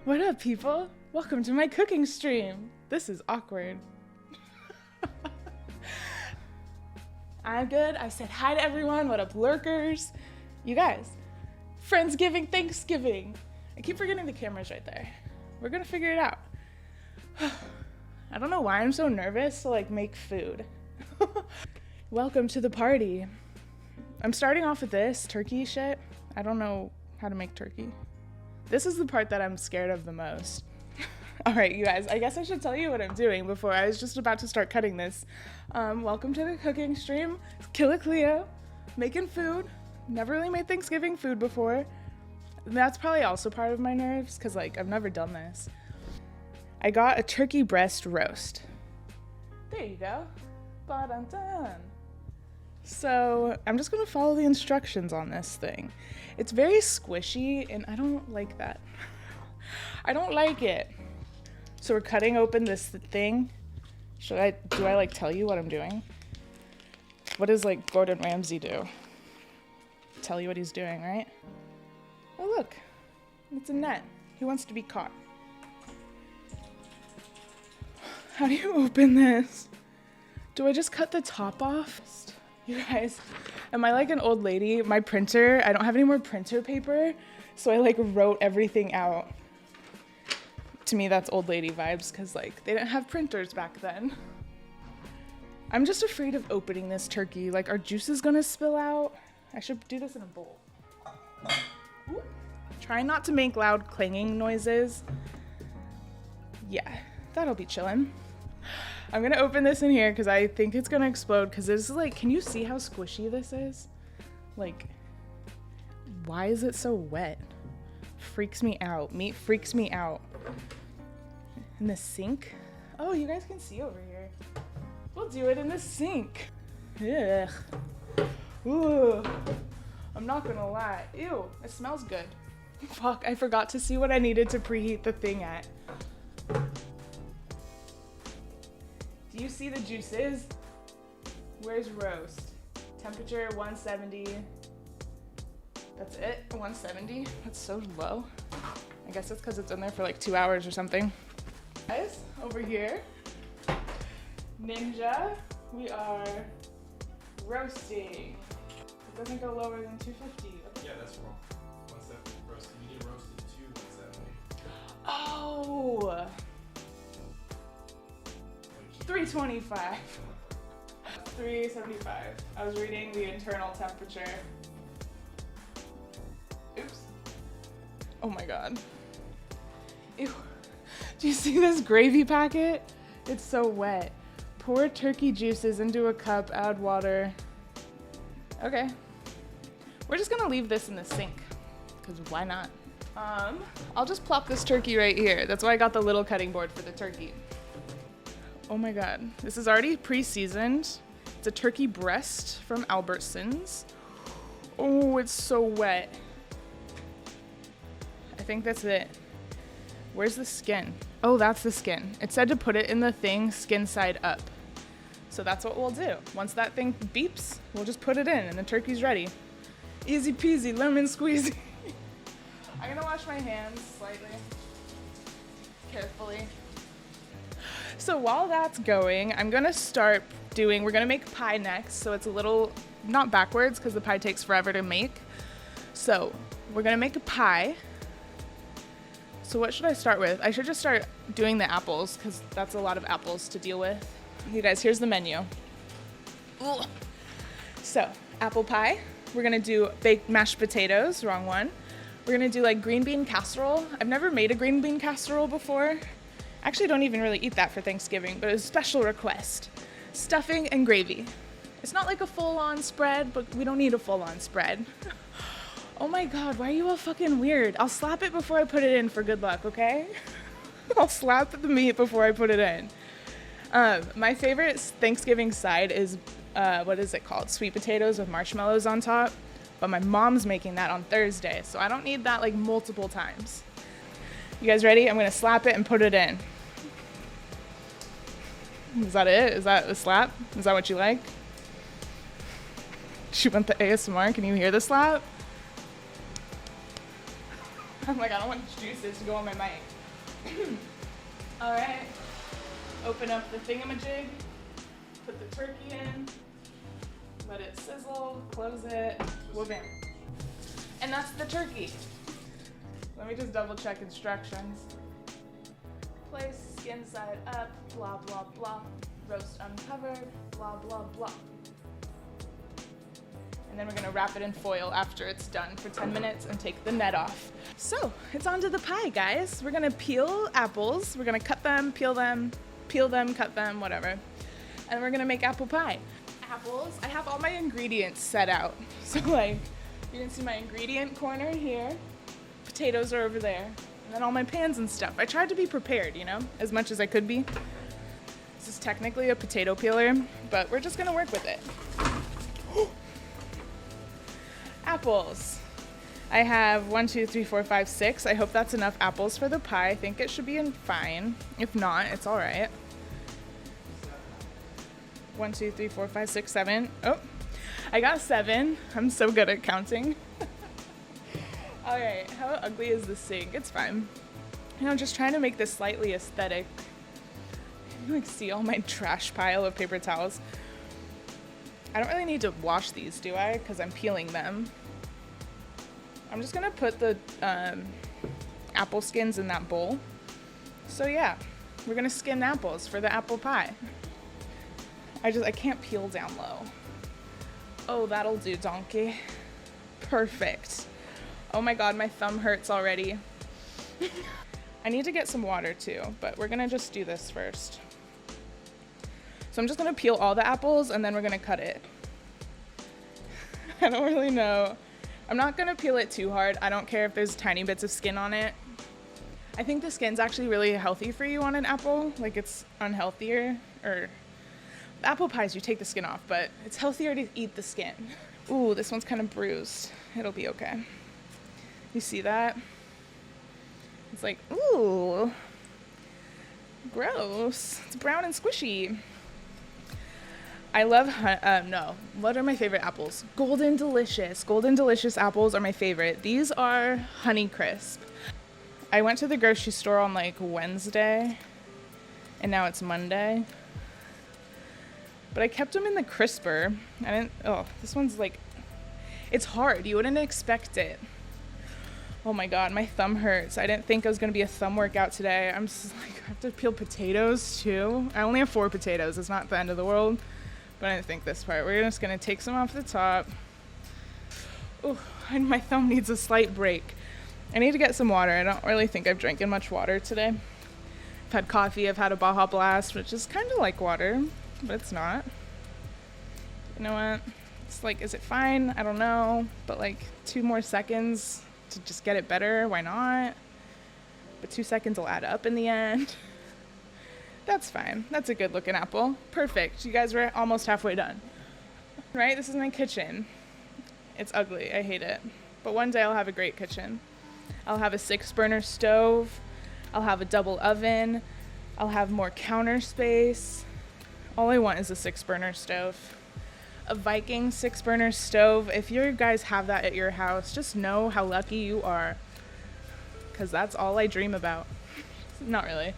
What up, people? Welcome to my cooking stream. This is awkward. I'm good. I said hi to everyone. What up, lurkers? You guys, friendsgiving, Thanksgiving. I keep forgetting the camera's right there. We're gonna figure it out. I don't know why I'm so nervous to make food. Welcome to the party. I'm starting off with this turkey shit. I don't know how to make turkey. This is the part that I'm scared of the most. All right, you guys, I guess I should tell you what I'm doing before I was just about to start cutting this. Welcome to the cooking stream. Killer Cleo, making food. Never really made Thanksgiving food before. That's probably also part of my nerves because I've never done this. I got a turkey breast roast. There you go. Ba-dun-dun. So I'm just gonna follow the instructions on this thing. It's very squishy and I don't like that. I don't like it. So we're cutting open this thing. Do I tell you what I'm doing? What does Gordon Ramsay do? Tell you what he's doing, right? Oh look, it's a net. He wants to be caught. How do you open this? Do I just cut the top off? You guys, am I like an old lady? My printer, I don't have any more printer paper, so I wrote everything out. To me, that's old lady vibes, because they didn't have printers back then. I'm just afraid of opening this turkey. Are juices gonna spill out? I should do this in a bowl. Ooh. Try not to make loud clanging noises. Yeah, that'll be chillin'. I'm gonna open this in here because I think it's gonna explode because this is can you see how squishy this is? Why is it so wet? Freaks me out. Meat freaks me out. In the sink? Oh, you guys can see over here. We'll do it in the sink. Ugh. Ooh. I'm not gonna lie. Ew, it smells good. Fuck, I forgot to see what I needed to preheat the thing at. Do you see the juices? Where's roast? Temperature 170. That's it? 170? That's so low. I guess it's because it's in there for 2 hours or something. Guys, over here, Ninja, we are roasting. It doesn't go lower than 250. Yeah, that's wrong. 170 roasted. You need roasted to 170. Oh! 325. 375. I was reading the internal temperature. Oops. Oh my god. Ew. Do you see this gravy packet? It's so wet. Pour turkey juices into a cup, add water. Okay. We're just gonna leave this in the sink, because why not? I'll just plop this turkey right here. That's why I got the little cutting board for the turkey. Oh my god, this is already pre-seasoned. It's a turkey breast from Albertsons. Oh, it's so wet. I think that's it. Where's the skin? Oh, that's the skin. It said to put it in the thing skin side up. So that's what we'll do. Once that thing beeps, we'll just put it in and the turkey's ready. Easy peasy, lemon squeezy. I'm gonna wash my hands slightly, carefully. So while that's going, I'm gonna start we're gonna make pie next. So it's a little, not backwards because the pie takes forever to make. So we're gonna make a pie. So what should I start with? I should just start doing the apples because that's a lot of apples to deal with. You guys, here's the menu. Ugh. So apple pie, we're gonna do baked mashed potatoes, wrong one. We're gonna do green bean casserole. I've never made a green bean casserole before. Actually, don't even really eat that for Thanksgiving, but it was a special request. Stuffing and gravy. It's not a full-on spread, but we don't need a full-on spread. Oh my god, why are you all fucking weird? I'll slap it before I put it in for good luck, okay? I'll slap the meat before I put it in. My favorite Thanksgiving side is, what is it called? Sweet potatoes with marshmallows on top. But my mom's making that on Thursday, so I don't need that multiple times. You guys ready? I'm gonna slap it and put it in. Is that it? Is that the slap? Is that what you like? She went the ASMR. Can you hear the slap? I'm I don't want juices to go on my mic. All right, open up the thingamajig, put the turkey in, let it sizzle, close it, whoop-bam. And that's the turkey. Let me just double check instructions. Place skin side up, blah, blah, blah. Roast uncovered, blah, blah, blah. And then we're gonna wrap it in foil after it's done for 10 minutes and take the net off. So, it's on to the pie, guys. We're gonna peel apples. We're gonna cut them, peel them, cut them, whatever. And we're gonna make apple pie. Apples, I have all my ingredients set out. So like, you can see my ingredient corner here. Potatoes are over there. And then all my pans and stuff. I tried to be prepared, you know, as much as I could be. This is technically a potato peeler, but we're just gonna work with it. Apples. I have 1, 2, 3, 4, 5, 6. I hope that's enough apples for the pie. I think it should be fine. If not, it's all right. 1, 2, 3, 4, 5, 6, 7. Oh, I got 7. I'm so good at counting. All right, how ugly is this sink? It's fine. You know, I'm just trying to make this slightly aesthetic. You like see all my trash pile of paper towels. I don't really need to wash these, do I? Because I'm peeling them. I'm just gonna put the apple skins in that bowl. So yeah, we're gonna skin apples for the apple pie. I can't peel down low. Oh, that'll do, donkey. Perfect. Oh my God, my thumb hurts already. I need to get some water too, but we're gonna just do this first. So I'm just gonna peel all the apples and then we're gonna cut it. I don't really know. I'm not gonna peel it too hard. I don't care if there's tiny bits of skin on it. I think the skin's actually really healthy for you on an apple. Like it's unhealthier, or apple pies you take the skin off, but it's healthier to eat the skin. Ooh, this one's kind of bruised. It'll be okay. You see that? It's like, ooh, gross. It's brown and squishy. I love, what are my favorite apples? Golden Delicious. Golden Delicious apples are my favorite. These are Honey Crisp. I went to the grocery store on like Wednesday, and now it's Monday. But I kept them in the crisper. This one's like, it's hard. You wouldn't expect it. Oh my God, my thumb hurts. I didn't think it was gonna be a thumb workout today. I'm just like, I have to peel potatoes too. I only have 4 potatoes. It's not the end of the world, but I didn't think this part. We're just gonna take some off the top. Oh, and my thumb needs a slight break. I need to get some water. I don't really think I've drinking much water today. I've had coffee, I've had a Baja Blast, which is kind of like water, but it's not. You know what? It's like, is it fine? I don't know, but like 2 more seconds to just get it better, why not? But 2 seconds will add up in the end. That's fine. That's a good looking apple. Perfect. You guys were almost halfway done. Right? This is my kitchen. It's ugly. I hate it. But one day I'll have a great kitchen. I'll have a 6-burner stove. I'll have a double oven. I'll have more counter space. All I want is a 6-burner stove. A Viking 6-burner stove. If you guys have that at your house, just know how lucky you are. Because that's all I dream about. Not really.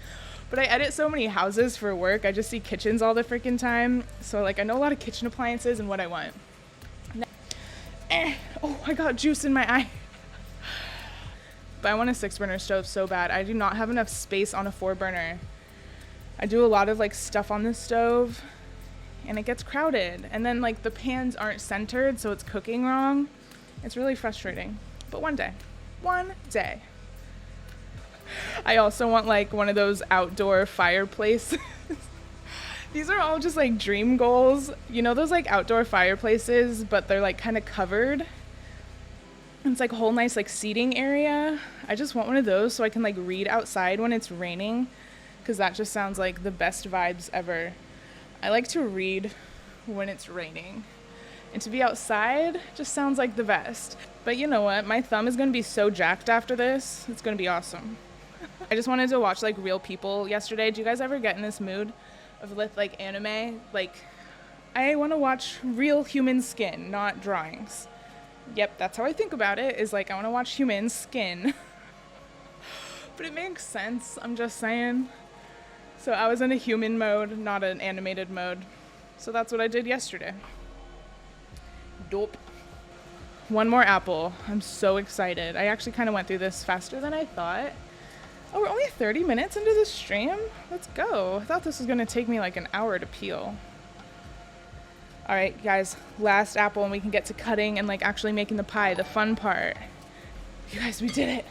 But I edit so many houses for work. I just see kitchens all the freaking time. So like I know a lot of kitchen appliances and what I want. Oh, I got juice in my eye. But I want a 6-burner stove so bad. I do not have enough space on a 4-burner. I do a lot of like stuff on the stove and it gets crowded. And then like the pans aren't centered, so it's cooking wrong. It's really frustrating. But one day. I also want like one of those outdoor fireplaces. These are all just like dream goals. You know those like outdoor fireplaces, but they're like kind of covered. And it's like a whole nice like seating area. I just want one of those so I can like read outside when it's raining, because that just sounds like the best vibes ever. I like to read when it's raining. And to be outside just sounds like the best. But you know what? My thumb is going to be so jacked after this. It's going to be awesome. I just wanted to watch like real people yesterday. Do you guys ever get in this mood of with like anime? Like, I want to watch real human skin, not drawings. Yep, that's how I think about it, is like I want to watch human skin. But it makes sense, I'm just saying. So I was in a human mode, not an animated mode. So that's what I did yesterday. Dope. One more apple. I'm so excited. I actually kind of went through this faster than I thought. Oh, we're only 30 minutes into the stream? Let's go. I thought this was going to take me like an hour to peel. All right, guys, last apple and we can get to cutting and like actually making the pie, the fun part. You guys, we did it.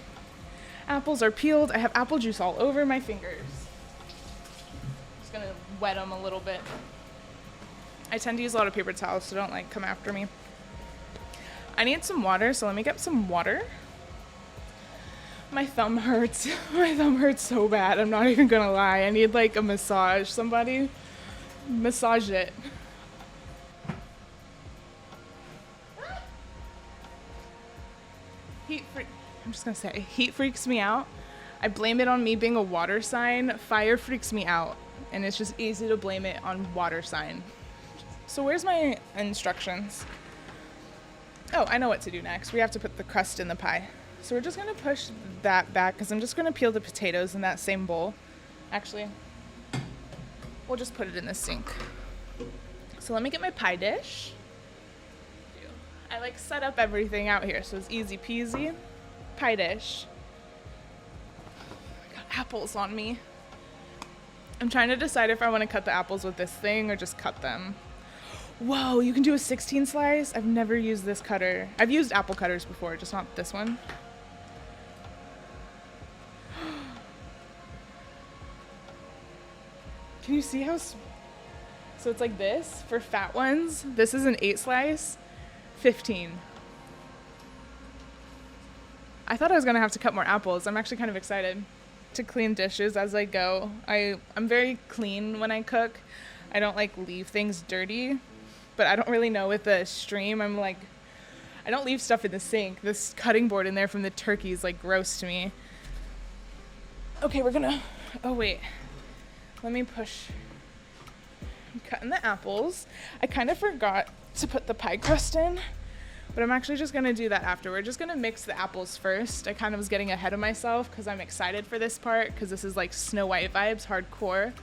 Apples are peeled. I have apple juice all over my fingers. Just gonna wet them a little bit. I tend to use a lot of paper towels, so don't like come after me. I need some water, so let me get some water. My thumb hurts. My thumb hurts so bad. I'm not even gonna lie. I need like a massage. Somebody massage it. I'm just gonna say, heat freaks me out. I blame it on me being a water sign. Fire freaks me out, and it's just easy to blame it on water sign. So where's my instructions? Oh, I know what to do next. We have to put the crust in the pie. So we're just gonna push that back because I'm just gonna peel the potatoes in that same bowl. Actually, we'll just put it in the sink. So let me get my pie dish. I like set up everything out here, so it's easy peasy. Pie dish. I got apples on me. I'm trying to decide if I want to cut the apples with this thing or just cut them. Whoa, you can do a 16 slice? I've never used this cutter. I've used apple cutters before, just not this one. Can you see how... So it's like this for fat ones. This is an 8 slice. 15. I thought I was gonna have to cut more apples. I'm actually kind of excited to clean dishes as I go. I'm very clean when I cook. I don't like leave things dirty, but I don't really know with the stream. I'm like, I don't leave stuff in the sink. This cutting board in there from the turkey is like gross to me. Okay, we're gonna, oh wait, let me push. I'm cutting the apples. I kind of forgot to put the pie crust in, but I'm actually just gonna do that after. We're just gonna mix the apples first. I kind of was getting ahead of myself because I'm excited for this part because this is like Snow White vibes, hardcore.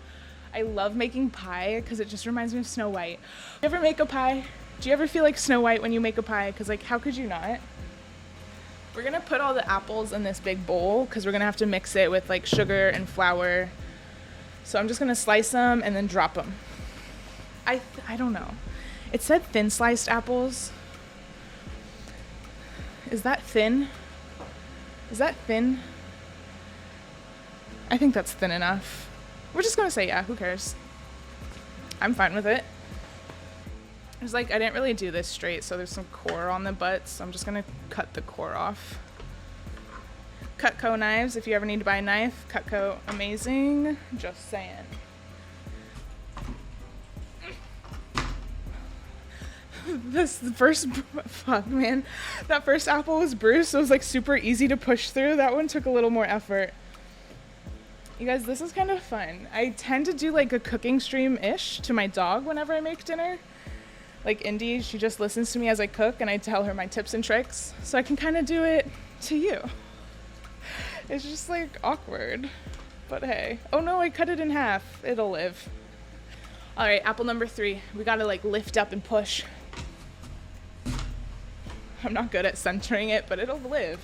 I love making pie because it just reminds me of Snow White. You ever make a pie? Do you ever feel like Snow White when you make a pie? Because like, how could you not? We're gonna put all the apples in this big bowl because we're gonna have to mix it with like sugar and flour. So I'm just gonna slice them and then drop them. I don't know. It said thin sliced apples. Is that thin? Is that thin? I think that's thin enough. We're just gonna say yeah, who cares? I'm fine with it. It's like, I didn't really do this straight, so there's some core on the butts. So I'm just gonna cut the core off. Cutco knives, if you ever need to buy a knife, Cutco, amazing. Just saying. This first, fuck man, that first apple was bruised, so it was like super easy to push through. That one took a little more effort. You guys, this is kind of fun. I tend to do like a cooking stream-ish to my dog whenever I make dinner. Like Indy, she just listens to me as I cook and I tell her my tips and tricks. So I can kind of do it to you. It's just like awkward, but hey. Oh no, I cut it in half. It'll live. All right, apple number 3. We gotta like lift up and push. I'm not good at centering it, but it'll live.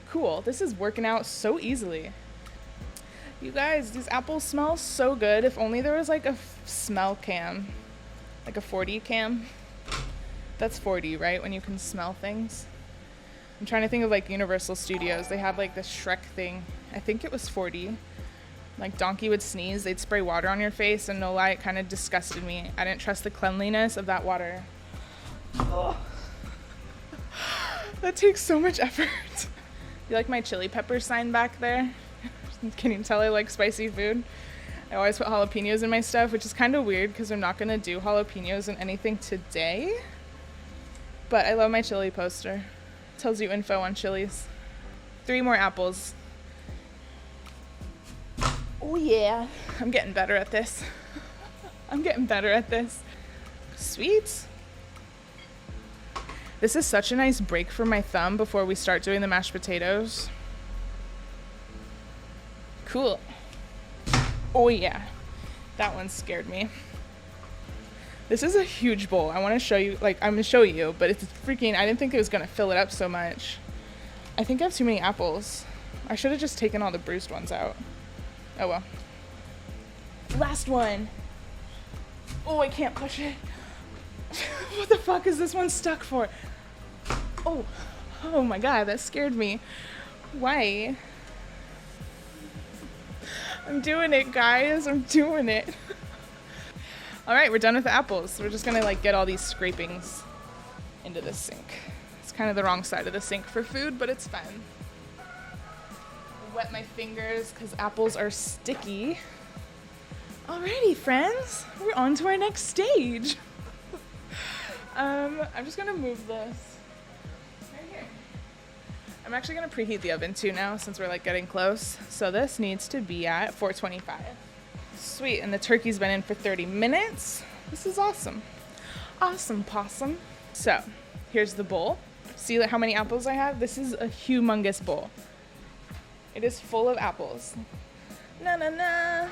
Cool, this is working out so easily. You guys, these apples smell so good. If only there was like a smell cam, like a 40 cam. That's 40, right? When you can smell things. I'm trying to think of like Universal Studios. They have like this Shrek thing. I think it was 40. Like Donkey would sneeze, they'd spray water on your face, and no lie, it kind of disgusted me. I didn't trust the cleanliness of that water. Oh. That takes so much effort. You like my chili pepper sign back there? Can you tell I like spicy food? I always put jalapenos in my stuff, which is kind of weird because I'm not going to do jalapenos in anything today. But I love my chili poster. Tells you info on chilies. 3 more apples. Oh yeah. I'm getting better at this. I'm getting better at this. Sweet. This is such a nice break for my thumb before we start doing the mashed potatoes. Cool. Oh yeah, that one scared me. This is a huge bowl. I want to show you, like, I'm going to show you, but it's freaking, I didn't think it was going to fill it up so much. I think I have too many apples. I should have just taken all the bruised ones out. Oh well. Last one. Oh, I can't push it. What the fuck is this one stuck for? Oh my god, that scared me. Why? I'm doing it, guys. I'm doing it. All right, we're done with the apples. We're just gonna like get all these scrapings into the sink. It's kind of the wrong side of the sink for food, but it's fine. Wet my fingers because apples are sticky. Alrighty, friends, we're on to our next stage. I'm just gonna move this right here. I'm actually gonna preheat the oven too now since we're like getting close. So this needs to be at 425. Sweet, and the turkey's been in for 30 minutes. This is awesome. Awesome possum. So, here's the bowl. See how many apples I have? This is a humongous bowl. It is full of apples. Na na na.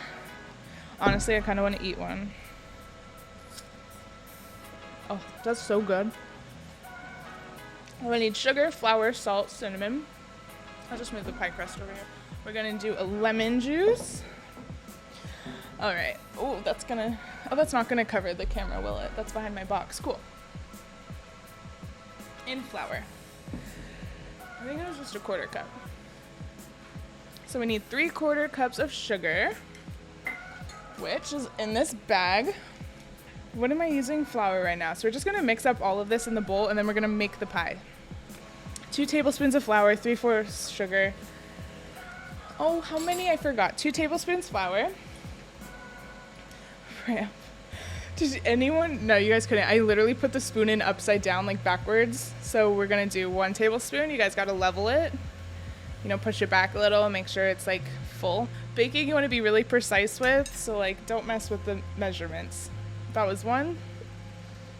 Honestly, I kind of want to eat one. Oh, that's so good. I need sugar, flour, salt, cinnamon. I'll just move the pie crust over here. We're gonna do a lemon juice. All right. Oh, that's not gonna cover the camera, will it? That's behind my box. Cool. And flour. I think it was just a 1/4 cup. So we need 3/4 cups of sugar, which is in this bag. What am I using flour right now? So we're just gonna mix up all of this in the bowl and then we're gonna make the pie. 2 tablespoons of flour, 3/4 sugar. Oh, how many? I forgot. 2 tablespoons flour. Did anyone? No, you guys couldn't. I literally put the spoon in upside down, like backwards. So we're gonna do 1 tablespoon. You guys gotta level it. You know, push it back a little, make sure it's like full. Baking, you wanna be really precise with, so like don't mess with the measurements. That was 1.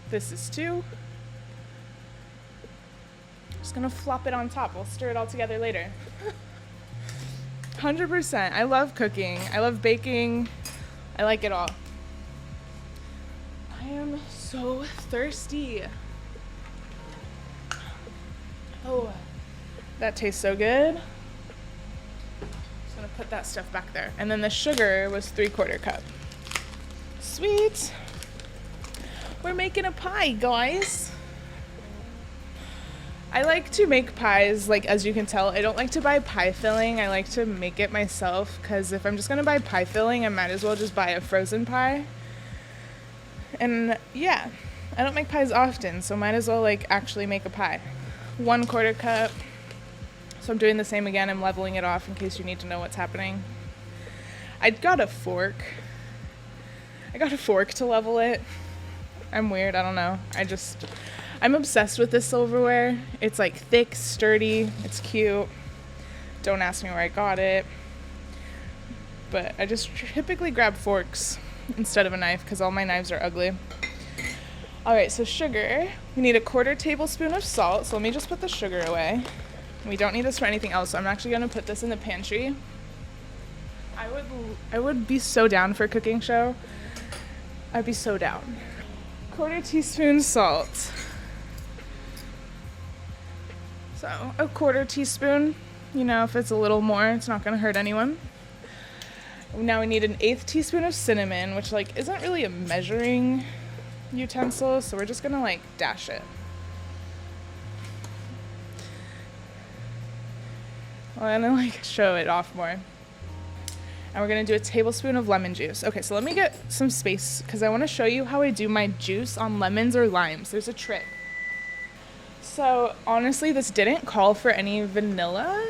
This is 2. Just gonna flop it on top. We'll stir it all together later. 100%. I love cooking. I love baking. I like it all. I am so thirsty. Oh, that tastes so good. Just gonna put that stuff back there. And then the sugar was 3/4 cup. Sweet. We're making a pie, guys. I like to make pies, like as you can tell, I don't like to buy pie filling. I like to make it myself because if I'm just gonna buy pie filling, I might as well just buy a frozen pie. And yeah, I don't make pies often, so might as well like actually make a pie. 1/4 cup. So I'm doing the same again. I'm leveling it off in case you need to know what's happening. I got a fork to level it. I'm weird, I don't know. I'm obsessed with this silverware. It's like thick, sturdy, it's cute. Don't ask me where I got it. But I just typically grab forks instead of a knife because all my knives are ugly. All right, so sugar. We need 1/4 tablespoon of salt. So let me just put the sugar away. We don't need this for anything else. So I'm actually gonna put this in the pantry. I would be so down for a cooking show. I'd be so down. 1/4 teaspoon salt. So 1/4 teaspoon, you know, if it's a little more, it's not gonna hurt anyone. Now we need 1/8 teaspoon of cinnamon, which like isn't really a measuring utensil, so we're just gonna like dash it. Well, I'm gonna like show it off more. And we're gonna do a tablespoon of lemon juice. Okay, so let me get some space because I wanna show you how I do my juice on lemons or limes. There's a trick. So honestly, this didn't call for any vanilla,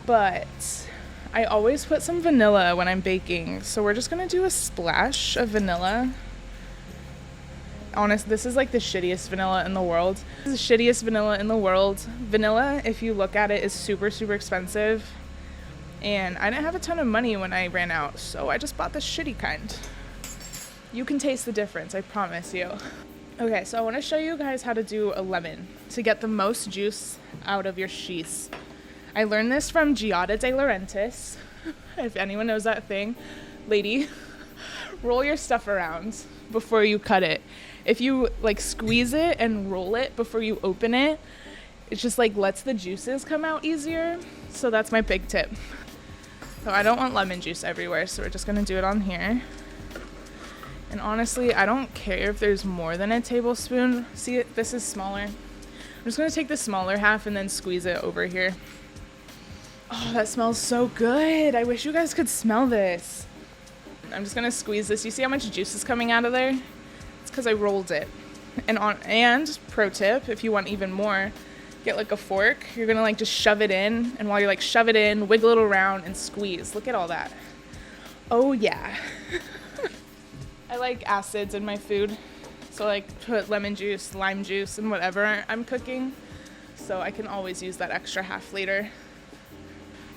but I always put some vanilla when I'm baking. So we're just gonna do a splash of vanilla. Honest, this is like the shittiest vanilla in the world. This is the shittiest vanilla in the world. Vanilla, if you look at it, is super, super expensive. And I didn't have a ton of money when I ran out, so I just bought the shitty kind. You can taste the difference, I promise you. Okay, so I want to show you guys how to do a lemon to get the most juice out of your cheese. I learned this from Giada De Laurentiis. if anyone knows that thing, lady, roll your stuff around before you cut it. If you like squeeze it and roll it before you open it, it just like lets the juices come out easier. So that's my big tip. So I don't want lemon juice everywhere, so we're just gonna do it on here. And honestly, I don't care if there's more than a tablespoon. See, this is smaller. I'm just gonna take the smaller half and then squeeze it over here. Oh, that smells so good. I wish you guys could smell this. I'm just gonna squeeze this. You see how much juice is coming out of there? It's because I rolled it. And pro tip, if you want even more, get like a fork. You're gonna like just shove it in, and while you're like shove it in, wiggle it around and squeeze. Look at all that. Oh yeah. I like acids in my food, so like put lemon juice, lime juice, and whatever I'm cooking, so I can always use that extra half liter.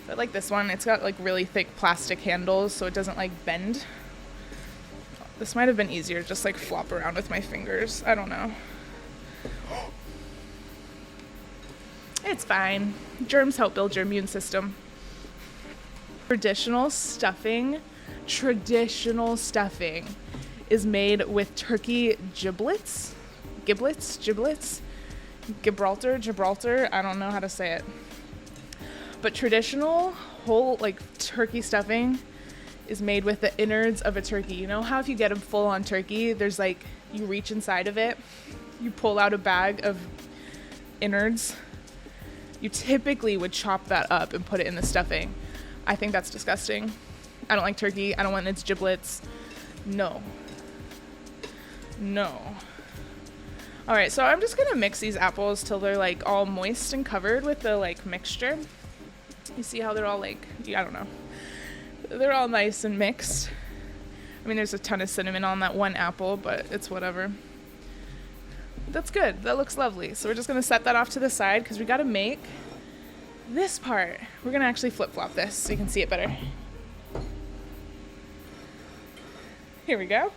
I like this one. It's got like really thick plastic handles, so it doesn't like bend. This might have been easier, just like flop around with my fingers. I don't know. It's fine. Germs help build your immune system. Traditional stuffing is made with turkey giblets, Gibraltar. I don't know how to say it. But traditional whole like turkey stuffing is made with the innards of a turkey. You know how if you get a full-on turkey, there's like, you reach inside of it, you pull out a bag of innards. You typically would chop that up and put it in the stuffing. I think that's disgusting. I don't like turkey. I don't want its giblets. No. All right, so I'm just gonna mix these apples till they're like all moist and covered with the like mixture. You see how they're all like, I don't know. They're all nice and mixed. I mean, there's a ton of cinnamon on that one apple, but it's whatever. That's good. That looks lovely. So we're just gonna set that off to the side because we gotta make this part. We're gonna actually flip-flop this so you can see it better. Here we go.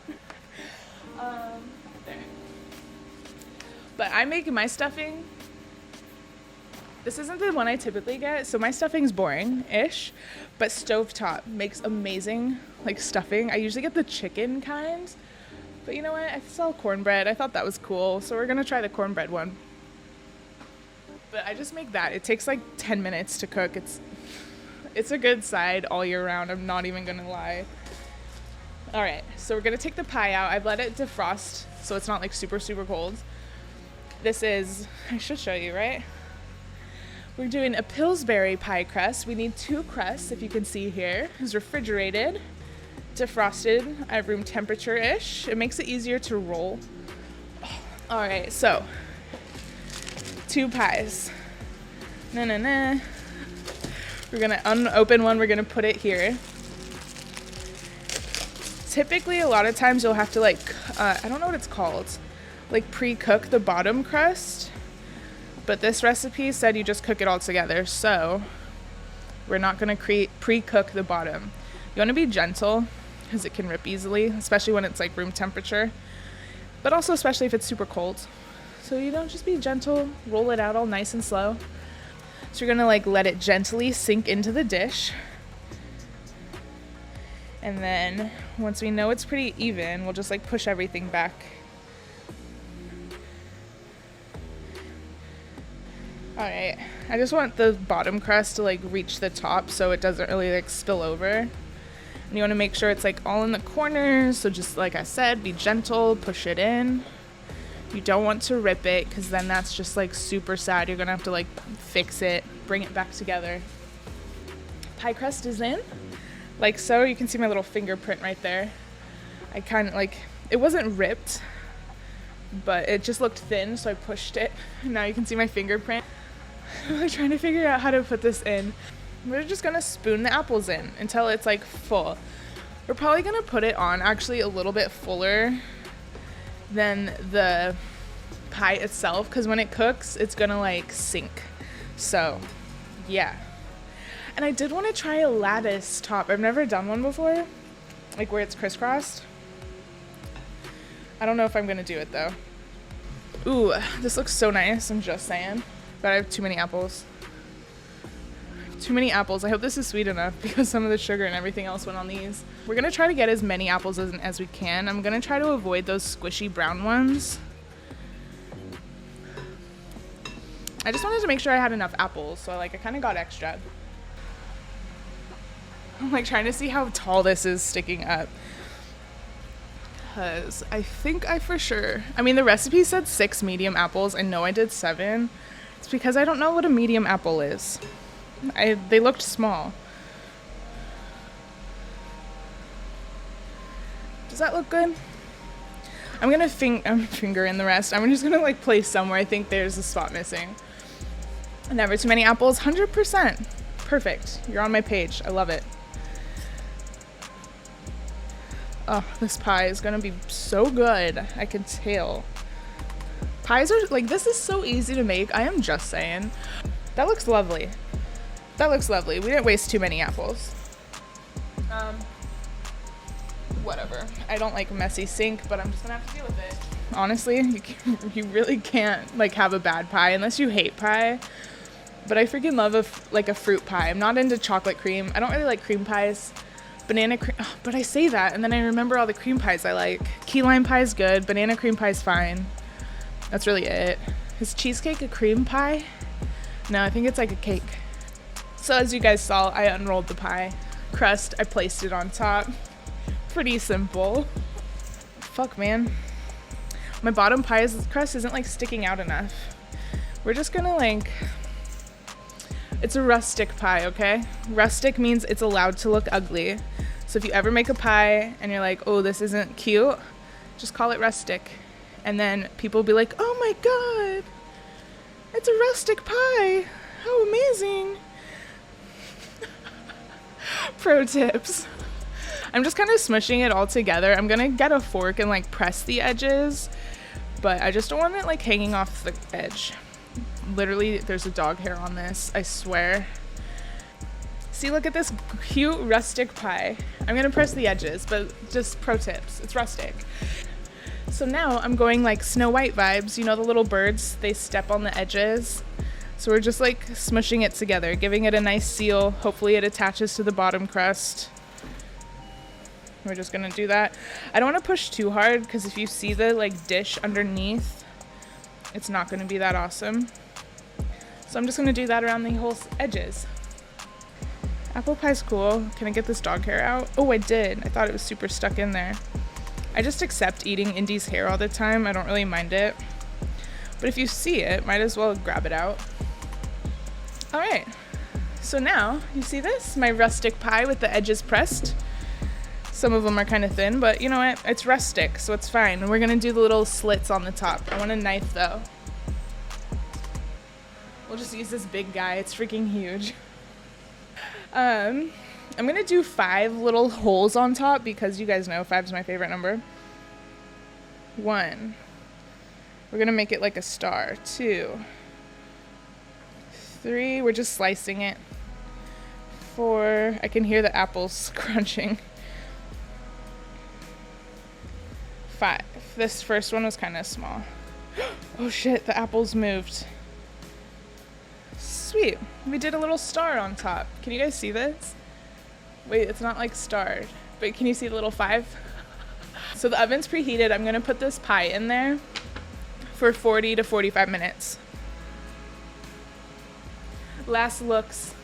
There. But I'm making my stuffing. This isn't the one I typically get, so my stuffing's boring-ish, but stovetop makes amazing like stuffing. I usually get the chicken kind, but you know what? I sell cornbread. I thought that was cool, so we're gonna try the cornbread one. But I just make that. It takes like 10 minutes to cook. It's a good side all year round. I'm not even gonna lie. All right, so we're gonna take the pie out. I've let it defrost so it's not like super cold. This is, I should show you, right? We're doing a Pillsbury Pie Crust. We need 2 crusts, if you can see here. It's refrigerated, defrosted at room temperature-ish. It makes it easier to roll. All right, so 2 pies. We're gonna unopen one. We're gonna put it here. Typically, a lot of times you'll have to like, I don't know what it's called, like pre-cook the bottom crust. But this recipe said you just cook it all together, so we're not going to pre-cook the bottom. You want to be gentle because it can rip easily, especially when it's like room temperature, but also especially if it's super cold. So you don't, just be gentle, roll it out all nice and slow. So you're going to like let it gently sink into the dish. And then once we know it's pretty even, we'll just like push everything back. All right, I just want the bottom crust to like reach the top so it doesn't really like spill over. And you want to make sure it's like all in the corners. So just like I said, be gentle, push it in. You don't want to rip it because then that's just like super sad. You're gonna have to like fix it, bring it back together. Pie crust is in, like so. You can see my little fingerprint right there. I kind of like, it wasn't ripped, but it just looked thin, so I pushed it. Now you can see my fingerprint. I'm trying to figure out how to put this in. We're just gonna spoon the apples in until it's like full. We're probably gonna put it on actually a little bit fuller than the pie itself, because when it cooks, it's gonna like sink. So, yeah. And I did want to try a lattice top. I've never done one before, like where it's crisscrossed. I don't know if I'm gonna do it though. Ooh, this looks so nice, I'm just saying. But I have too many apples. Too many apples. I hope this is sweet enough because some of the sugar and everything else went on these. We're gonna try to get as many apples as we can. I'm gonna try to avoid those squishy brown ones. I just wanted to make sure I had enough apples, so like I kind of got extra. I'm like trying to see how tall this is sticking up. Because I think the recipe said 6 medium apples. I know I did 7. It's because I don't know what a medium apple is. They looked small. Does that look good? I'm gonna finger in the rest. I'm just gonna like place somewhere I think there's a spot missing. Never too many apples, 100%. Perfect. You're on my page. I love it. Oh, this pie is gonna be so good. I can tell. Pies are like, this is so easy to make. I am just saying. That looks lovely. That looks lovely. We didn't waste too many apples. Whatever. I don't like a messy sink, but I'm just gonna have to deal with it. Honestly, you really can't like have a bad pie unless you hate pie. But I freaking love a fruit pie. I'm not into chocolate cream. I don't really like cream pies. Banana cream, but I say that and then I remember all the cream pies I like. Key lime pie is good. Banana cream pie is fine. That's really it. Is cheesecake a cream pie? No, I think it's like a cake. So as you guys saw, I unrolled the pie crust. I placed it on top. Pretty simple. Fuck, man. My bottom pie crust isn't like sticking out enough. We're just gonna like, it's a rustic pie, okay? Rustic means it's allowed to look ugly. So if you ever make a pie and you're like, oh, this isn't cute, just call it rustic. And then people will be like, oh my God, it's a rustic pie. How amazing. Pro tips. I'm just kind of smushing it all together. I'm gonna get a fork and like press the edges, but I just don't want it like hanging off the edge. Literally, there's a dog hair on this, I swear. See, look at this cute rustic pie. I'm gonna press the edges, but just pro tips, it's rustic. So now I'm going like Snow White vibes. You know the little birds, they step on the edges. So we're just like smushing it together, giving it a nice seal. Hopefully it attaches to the bottom crust. We're just gonna do that. I don't wanna push too hard because if you see the like dish underneath, it's not gonna be that awesome. So I'm just gonna do that around the whole edges. Apple pie's cool. Can I get this dog hair out? Oh, I did. I thought it was super stuck in there. I just accept eating Indy's hair all the time. I don't really mind it. But if you see it, might as well grab it out. All right. So now, you see this? My rustic pie with the edges pressed. Some of them are kind of thin, but you know what? It's rustic, so it's fine. And we're gonna do the little slits on the top. I want a knife though. We'll just use this big guy. It's freaking huge. I'm gonna do 5 little holes on top because you guys know 5 is my favorite number. 1. We're gonna make it like a star. 2. 3. We're just slicing it. 4. I can hear the apples crunching. 5. This first one was kind of small. Oh shit, the apples moved. Sweet. We did a little star on top. Can you guys see this? Wait, it's not like starred, but can you see the little 5? So the oven's preheated. I'm gonna put this pie in there for 40 to 45 minutes. Last looks.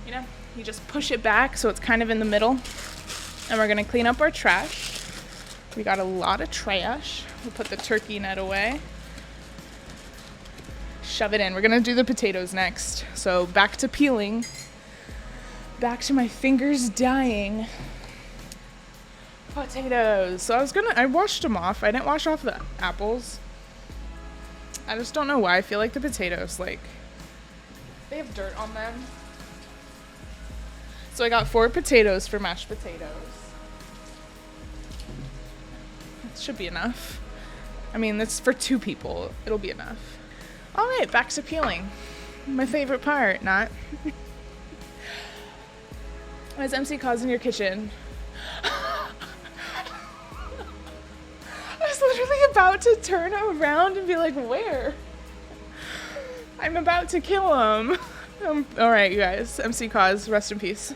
You know, you just push it back so it's kind of in the middle. And we're gonna clean up our trash. We got a lot of trash. We'll put the turkey net away. Shove it in. We're gonna do the potatoes next. So back to peeling. Back to my fingers dying. Potatoes. So I washed them off. I didn't wash off the apples. I just don't know why. I feel like the potatoes, like, they have dirt on them. So I got 4 potatoes for mashed potatoes. It should be enough. I mean, that's for 2 people. It'll be enough. All right, back to peeling. My favorite part, not. As MC Cause in your kitchen. I was literally about about to turn around and be like, where? I'm about to kill him. All right, you guys. MC Cause, rest in peace.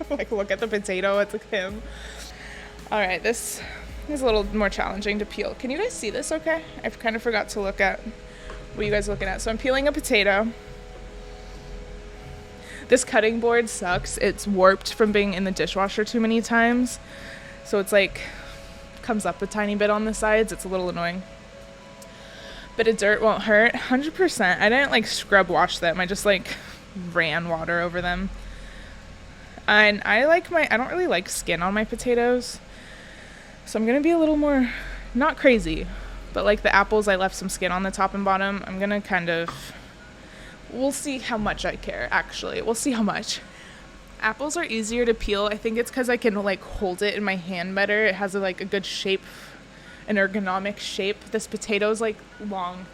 Like, look at the potato. It's like him. All right, this is a little more challenging to peel. Can you guys see this okay? I kind of forgot to look at what you guys are looking at. So I'm peeling a potato. This cutting board sucks. It's warped from being in the dishwasher too many times. So it's like, comes up a tiny bit on the sides. It's a little annoying. Bit of dirt won't hurt. 100%. I didn't like scrub wash them. I just like ran water over them. And I don't really like skin on my potatoes. So I'm going to be a little more, not crazy, but like the apples, I left some skin on the top and bottom. I'm going to kind of, we'll see how much I care, actually. We'll see how much. Apples are easier to peel. I think it's because I can like hold it in my hand better. It has a good shape, an ergonomic shape. This potato's like long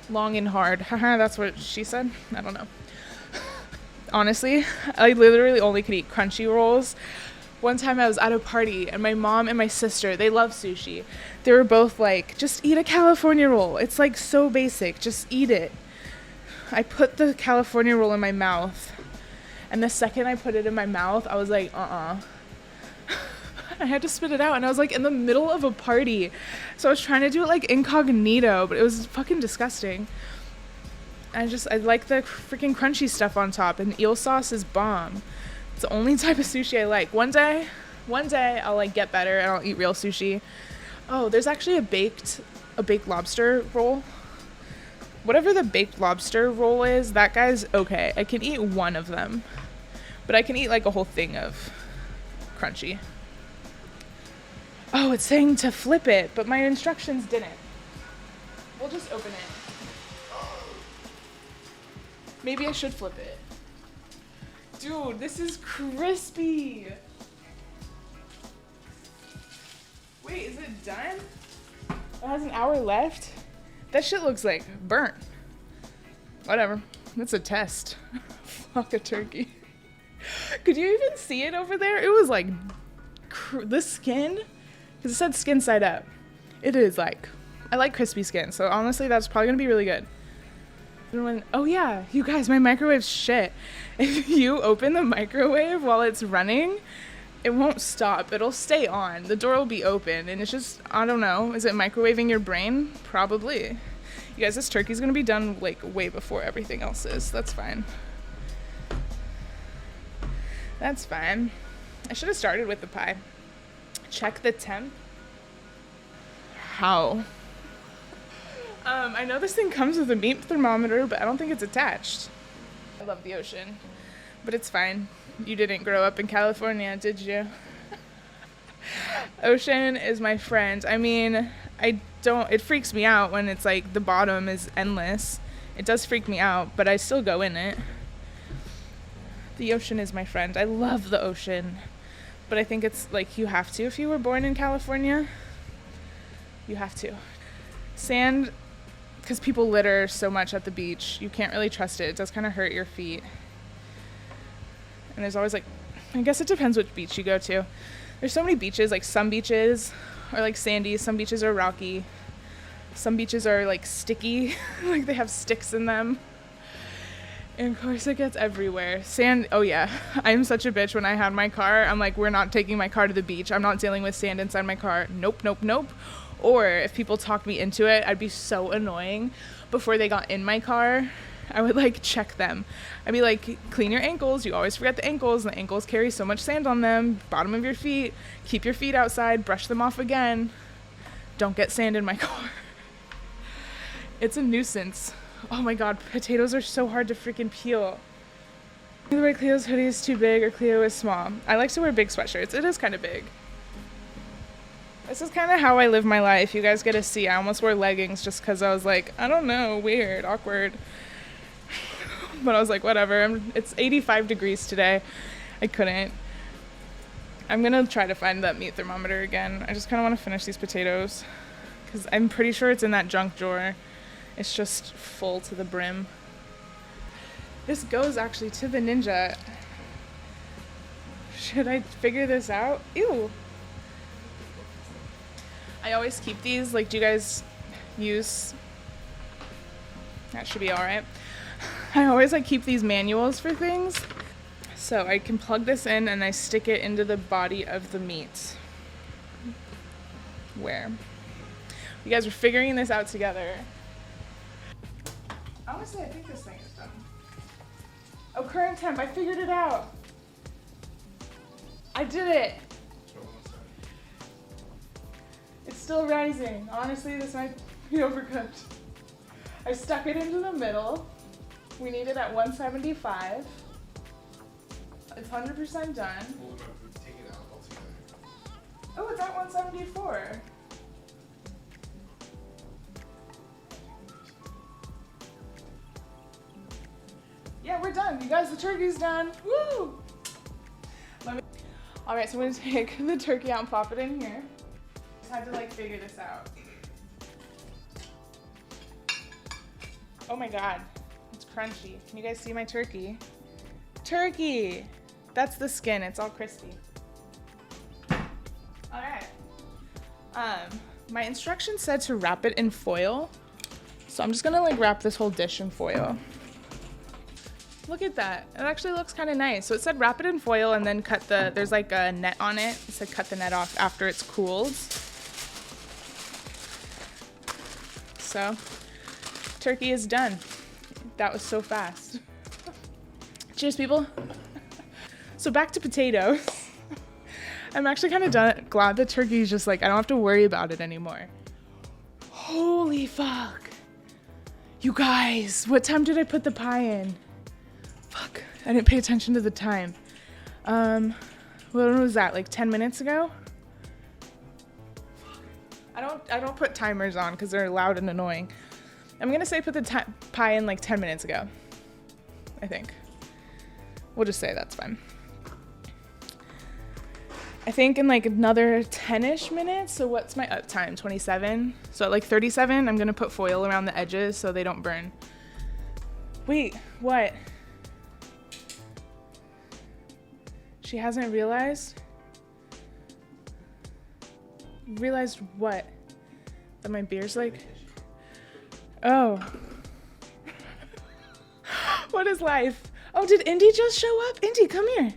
and hard. Haha, that's what she said. I don't know. Honestly, I literally only could eat crunchy rolls. One time I was at a party and my mom and my sister, they love sushi. They were both like, just eat a California roll. It's like so basic. Just eat it. I put the California roll in my mouth. And the second I put it in my mouth, I was like, I had to spit it out. And I was like in the middle of a party. So I was trying to do it like incognito, but it was fucking disgusting. I like the freaking crunchy stuff on top, and eel sauce is bomb. It's the only type of sushi I like. One day I'll like get better and I'll eat real sushi. Oh, there's actually a baked lobster roll. Whatever the baked lobster roll is, that guy's okay. I can eat one of them, but I can eat like a whole thing of crunchy. Oh, it's saying to flip it, but my instructions didn't. We'll just open it. Maybe I should flip it. Dude, this is crispy. Wait, is it done? It has an hour left? That shit looks like burnt. Whatever. That's a test. Fuck a turkey. Could you even see it over there? It was like the skin, because it said skin side up. It is like, I like crispy skin, so honestly that's probably gonna be really good. Oh yeah, you guys, my microwave's shit. If you open the microwave while it's running, it won't stop. It'll stay on. The door will be open, and it's just, I don't know. Is it microwaving your brain? Probably. You guys, this turkey's gonna be done like way before everything else is. That's fine. That's fine. I should have started with the pie. Check the temp. How? I know this thing comes with a meat thermometer, but I don't think it's attached. I love the ocean, but it's fine. You didn't grow up in California, did you? Ocean is my friend. I mean, it freaks me out when it's like the bottom is endless. It does freak me out, but I still go in it. The ocean is my friend. I love the ocean, but I think it's like you have to if you were born in California. You have to. Sand, because people litter so much at the beach, you can't really trust it. It does kind of hurt your feet. And there's always like, I guess it depends which beach you go to. There's so many beaches, like some beaches are like sandy, some beaches are rocky, some beaches are like sticky, like they have sticks in them. And of course it gets everywhere. Sand, oh yeah, I'm such a bitch. When I had my car, I'm like, we're not taking my car to the beach. I'm not dealing with sand inside my car. Nope. Or if people talked me into it, I'd be so annoying. Before they got in my car, I would like check them. I'd be like, clean your ankles. You always forget the ankles. And the ankles carry so much sand on them. Bottom of your feet. Keep your feet outside. Brush them off again. Don't get sand in my car. It's a nuisance. Oh my god, potatoes are so hard to freaking peel. Either way, Cleo's hoodie is too big or Cleo is small. I like to wear big sweatshirts. It is kind of big. This is kind of how I live my life. You guys get to see. I almost wore leggings just because I was like, I don't know, weird, awkward. But I was like, whatever. It's 85 degrees today. I couldn't. I'm going to try to find that meat thermometer again. I just kind of want to finish these potatoes because I'm pretty sure it's in that junk drawer. It's just full to the brim. This goes actually to the Ninja. Should I figure this out? Ew. I always keep these. Like, do you guys use... That should be all right. I always like keep these manuals for things. So I can plug this in and I stick it into the body of the meat. Where? You guys are figuring this out together. Honestly, I think this thing is done. Oh, current temp, I figured it out. I did it. It's still rising. Honestly, this might be overcooked. I stuck it into the middle. We need it at 175. It's 100% done. We'll take it out altogether. Oh, it's at 174. Yeah, we're done. You guys, the turkey's done. Woo! All right, so I'm gonna take the turkey out and pop it in here. Just had to like figure this out. Oh my God, it's crunchy. Can you guys see my turkey? Turkey! That's the skin, it's all crispy. All right. My instructions said to wrap it in foil. So I'm just gonna like wrap this whole dish in foil. Look at that, it actually looks kind of nice. So it said wrap it in foil and then cut there's like a net on it. It said cut the net off after it's cooled. So, turkey is done. That was so fast. Cheers, people. So back to potatoes. I'm actually kind of glad the turkey is just like, I don't have to worry about it anymore. Holy fuck. You guys, what time did I put the pie in? Fuck, I didn't pay attention to the time. When was that, like 10 minutes ago? I don't put timers on because they're loud and annoying. I'm gonna say put the pie in like 10 minutes ago. I think. We'll just say that's fine. I think in like another 10-ish minutes, so what's my up time? 27? So at like 37, I'm gonna put foil around the edges so they don't burn. Wait, what? She hasn't realized? Realized what? That my beer's like... Oh. What is life? Oh, did Indy just show up? Indy, come here.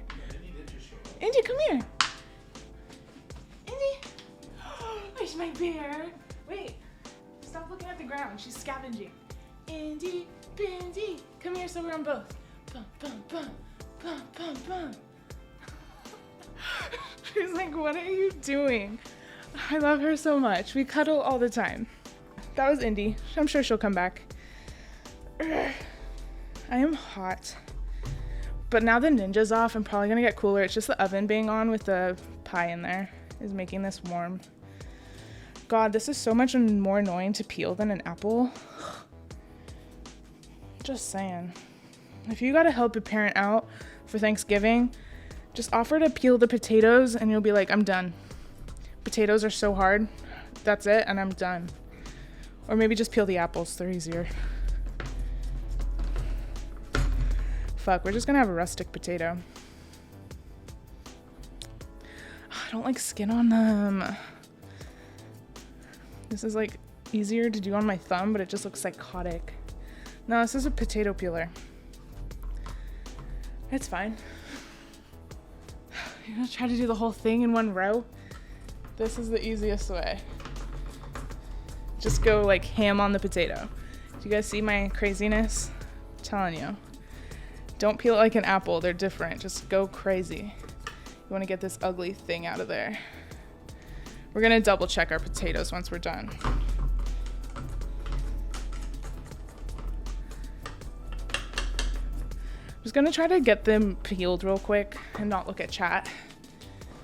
Indy, come here. Indy. Where's my bear? Wait. Stop looking at the ground. She's scavenging. Indy, Bindy. Come here so we're on both. Bum, bum, bum. Bum, bum, bum. She's like, what are you doing? I love her so much. We cuddle all the time. That was Indy. I'm sure she'll come back. I am hot. But now the Ninja's off, I'm probably gonna get cooler. It's just the oven being on with the pie in there is making this warm. God, this is so much more annoying to peel than an apple. Just saying. If you gotta help a parent out for Thanksgiving, just offer to peel the potatoes and you'll be like, I'm done. Potatoes are so hard. That's it, and I'm done. Or maybe just peel the apples, they're easier. Fuck, we're just gonna have a rustic potato. I don't like skin on them. This is like easier to do on my thumb, but it just looks psychotic. No, this is a potato peeler. It's fine. You're gonna try to do the whole thing in one row? This is the easiest way. Just go like ham on the potato. Do you guys see my craziness? I'm telling you. Don't peel it like an apple, they're different. Just go crazy. You wanna get this ugly thing out of there. We're gonna double check our potatoes once we're done. I'm just gonna try to get them peeled real quick and not look at chat.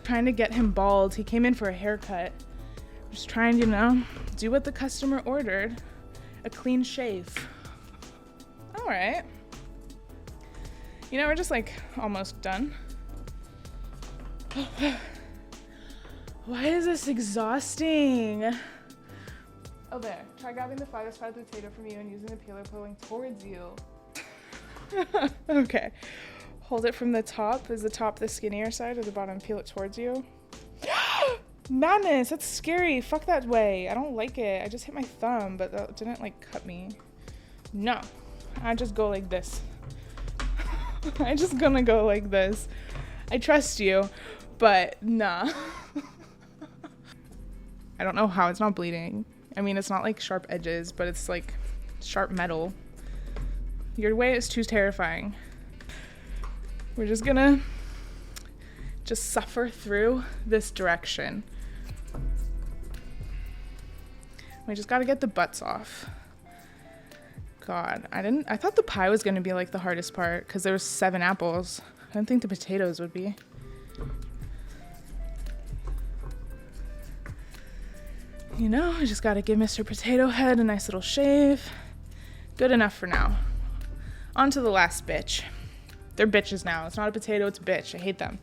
Trying to get him bald. He came in for a haircut. Just trying to, you know, do what the customer ordered. A clean shave. All right. You know, we're just like almost done. Why is this exhausting? Oh, there. Try grabbing the farthest side of the potato from you and using the peeler pulling towards you. Okay. Hold it from the top. Is the top the skinnier side or the bottom? Peel it towards you. madness. That's scary. Fuck that way. I don't like it. I just hit my thumb, but that didn't like cut me. No, I just go like this. I just gonna go like this. I trust you, but nah. I don't know how it's not bleeding. I mean, it's not like sharp edges, but it's like sharp metal. Your way is too terrifying. We're just gonna suffer through this direction. We just gotta get the butts off. God, I thought the pie was gonna be like the hardest part because there was 7 apples. I didn't think the potatoes would be. You know, I just gotta give Mr. Potato Head a nice little shave. Good enough for now. On to the last bitch. They're bitches now. It's not a potato, it's a bitch. I hate them.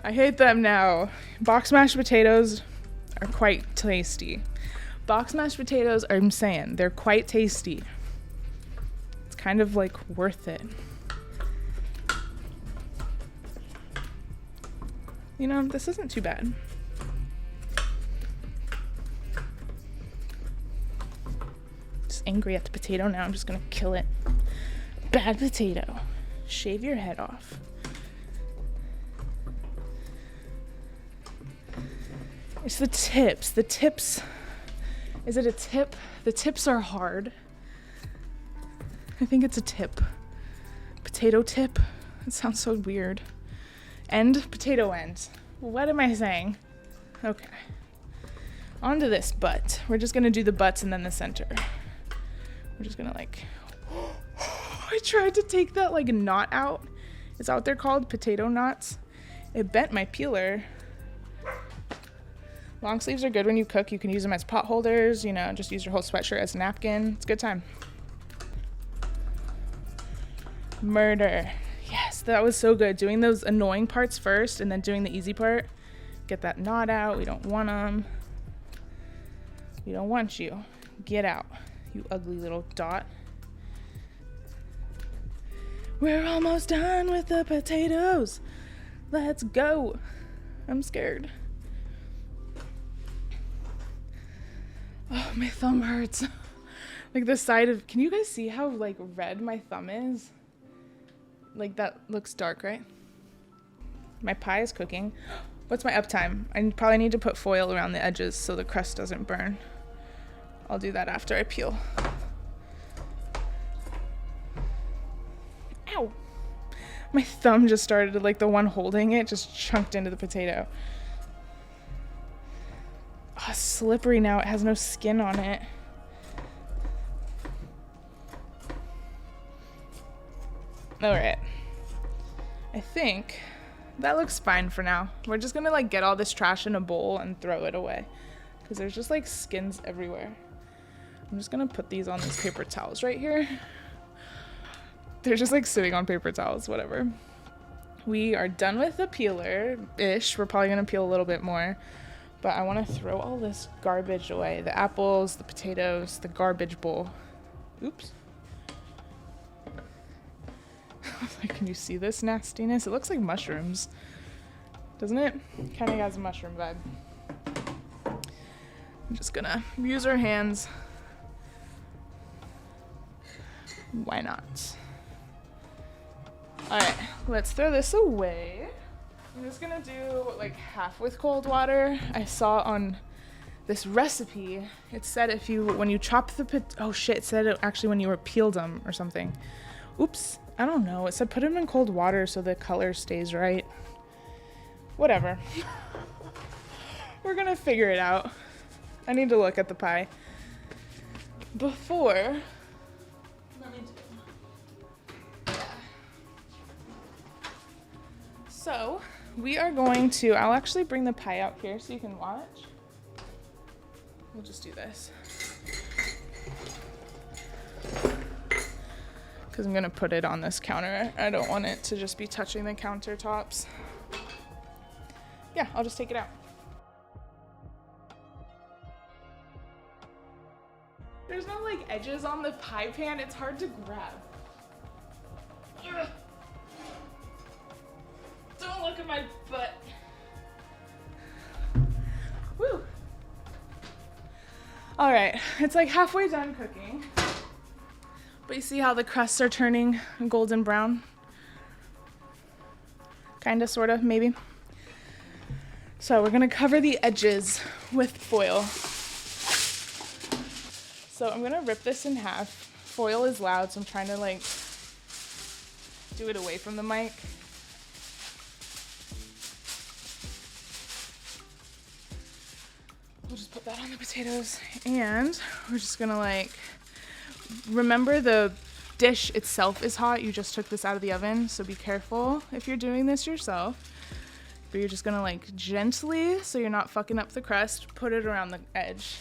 I hate them now. Box mashed potatoes are quite tasty. Box mashed potatoes, I'm saying, they're quite tasty. It's kind of like worth it. You know, this isn't too bad. Just angry at the potato now. I'm just gonna kill it. Bad potato. Shave your head off. It's the tips. The tips. Is it a tip? The tips are hard. I think it's a tip. Potato tip. It sounds so weird. End, potato end. What am I saying? Okay. On to this butt. We're just gonna do the butts and then the center. We're just gonna like... I tried to take that like knot out. Is that what they're called? Potato knots? It bent my peeler. Long sleeves are good when you cook. You can use them as pot holders, you know, just use your whole sweatshirt as a napkin. It's a good time. Murder. Yes, that was so good. Doing those annoying parts first and then doing the easy part. Get that knot out. We don't want them. We don't want you. Get out, you ugly little dot. We're almost done with the potatoes. Let's go. I'm scared. Oh, my thumb hurts. Like the side of, can you guys see how like red my thumb is? Like that looks dark, right? My pie is cooking. What's my uptime? I probably need to put foil around the edges so the crust doesn't burn. I'll do that after I peel. Ow! My thumb just started, like the one holding it just chunked into the potato. Oh, slippery now. It has no skin on it. All right. I think that looks fine for now. We're just gonna like get all this trash in a bowl and throw it away because there's just like skins everywhere. I'm just gonna put these on these paper towels right here. They're just like sitting on paper towels, whatever. We are done with the peeler-ish. We're probably gonna peel a little bit more. But I want to throw all this garbage away. The apples, the potatoes, the garbage bowl. Oops. Like, can you see this nastiness? It looks like mushrooms. Doesn't it? Kind of has a mushroom vibe. I'm just gonna use our hands. Why not? Alright, let's throw this away. I'm just gonna do like half with cold water. I saw on this recipe, it said if you, when you chop the oh shit, it said it actually when you were peeled them or something. Oops, I don't know. It said put them in cold water so the color stays right. Whatever. We're gonna figure it out. I need to look at the pie. Before, let me do. Yeah. So, we are going to, I'll actually bring the pie out here so you can watch. We'll just do this. Because I'm going to put it on this counter. I don't want it to just be touching the countertops. Yeah, I'll just take it out. There's no like edges on the pie pan. It's hard to grab. Ugh. Don't look at my butt. All right, it's like halfway done cooking. But you see how the crusts are turning golden brown? Kinda, sorta, maybe. So we're gonna cover the edges with foil. So I'm gonna rip this in half. Foil is loud, so I'm trying to like do it away from the mic. We'll just put that on the potatoes, and we're just gonna like, remember the dish itself is hot. You just took this out of the oven, so be careful if you're doing this yourself. But you're just gonna like gently, so you're not fucking up the crust, put it around the edge.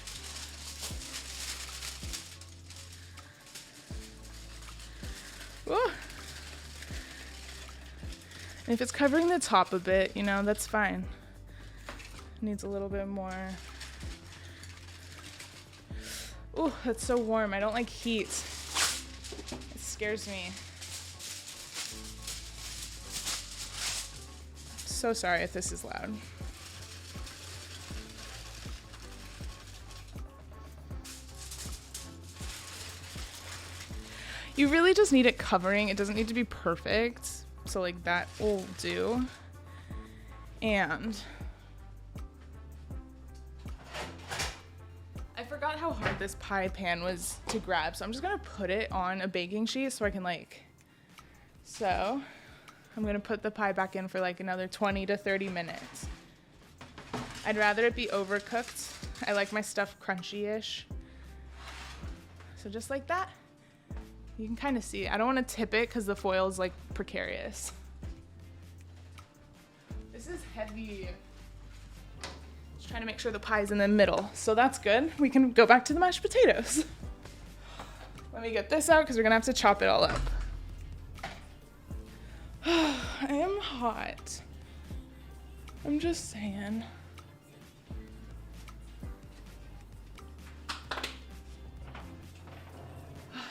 Ooh. And if it's covering the top a bit, you know, that's fine. Needs a little bit more. Ooh, that's so warm. I don't like heat. It scares me. So sorry if this is loud. You really just need it covering. It doesn't need to be perfect. So like that will do. And I forgot how hard this pie pan was to grab, so I'm just gonna put it on a baking sheet so I can so I'm gonna put the pie back in for like another 20 to 30 minutes. I'd rather it be overcooked. I like my stuff crunchy-ish. So just like that. You can kind of see. I don't want to tip it because the foil is like precarious. This is heavy. Just trying to make sure the pie's in the middle. So that's good. We can go back to the mashed potatoes. Let me get this out because we're gonna have to chop it all up. I am hot. I'm just saying.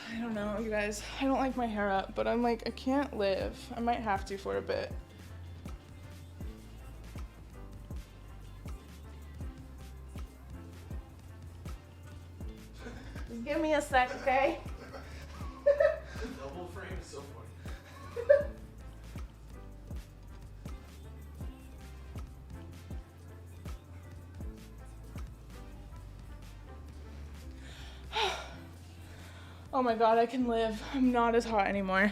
I don't know, you guys. I don't like my hair up, but I'm like, I can't live. I might have to for a bit. Just give me a sec, okay? Double frame is so funny. Oh my god, I can live. I'm not as hot anymore.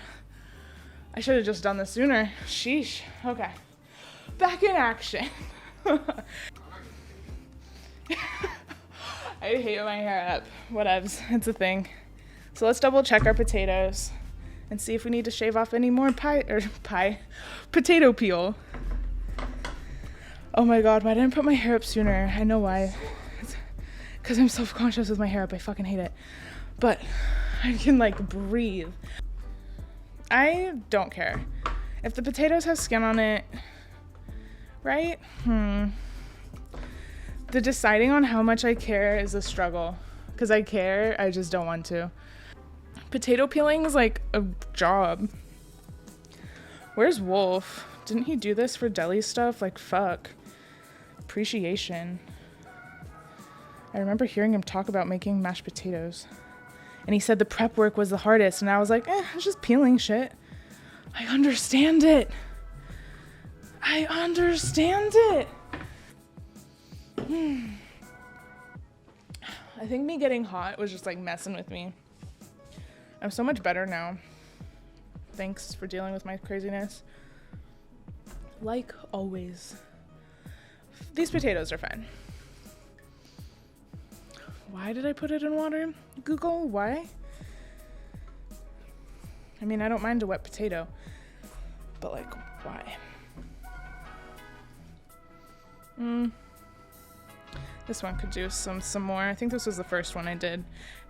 I should have just done this sooner. Sheesh. Okay. Back in action. I hate my hair up. Whatevs. It's a thing. So let's double check our potatoes and see if we need to shave off any more potato peel. Oh my god, why didn't I put my hair up sooner? I know why. It's because I'm self-conscious with my hair up. I fucking hate it. But I can like breathe. I don't care. If the potatoes have skin on it, right? The deciding on how much I care is a struggle. Because I care, I just don't want to. Potato peeling is like a job. Where's Wolf? Didn't he do this for deli stuff? Like, fuck. Appreciation. I remember hearing him talk about making mashed potatoes. And he said the prep work was the hardest. And I was like, it's just peeling shit. I understand it. I understand it. I think me getting hot was just like messing with me. I'm so much better now. Thanks for dealing with my craziness. Like always. These potatoes are fine. Why did I put it in water? Google, why? I mean, I don't mind a wet potato, but like, why? This one could do some more. I think this was the first one I did.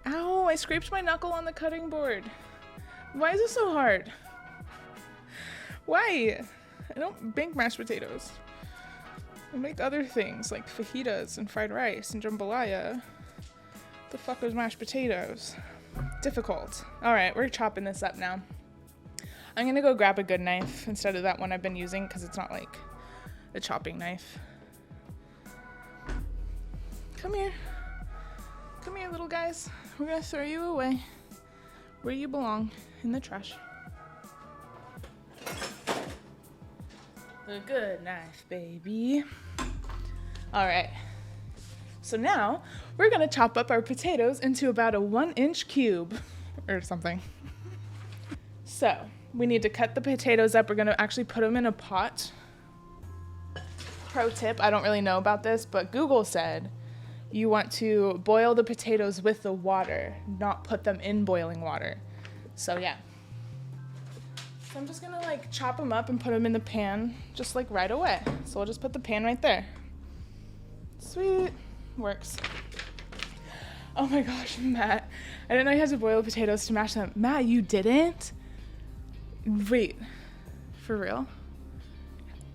Ow, I scraped my knuckle on the cutting board. Why is it so hard? Why? I don't bake mashed potatoes. I make other things like fajitas and fried rice and jambalaya. The fuck was mashed potatoes? Difficult. All right, we're chopping this up now. I'm gonna go grab a good knife instead of that one I've been using because it's not like a chopping knife. Come here. Come here, little guys. We're gonna throw you away where you belong, in the trash. The good knife, baby. All right. So now we're gonna chop up our potatoes into about a 1-inch cube or something. So we need to cut the potatoes up. We're gonna actually put them in a pot. Pro tip, I don't really know about this, but Google said you want to boil the potatoes with the water, not put them in boiling water. So yeah. So I'm just gonna like chop them up and put them in the pan just like right away. So we'll just put the pan right there. Sweet, works. Oh my gosh, Matt. I didn't know you had to boil the potatoes to mash them. Matt, you didn't? Wait, for real?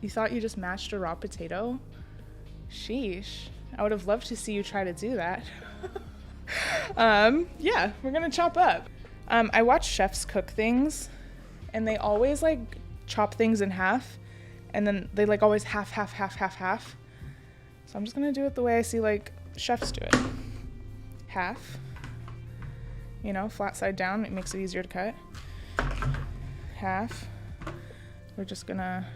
You thought you just mashed a raw potato? Sheesh. I would have loved to see you try to do that. Yeah, we're gonna chop up. I watch chefs cook things, and they always like chop things in half, and then they like always half. So I'm just gonna do it the way I see like chefs do it. Half, you know, flat side down, it makes it easier to cut. Half. We're just gonna,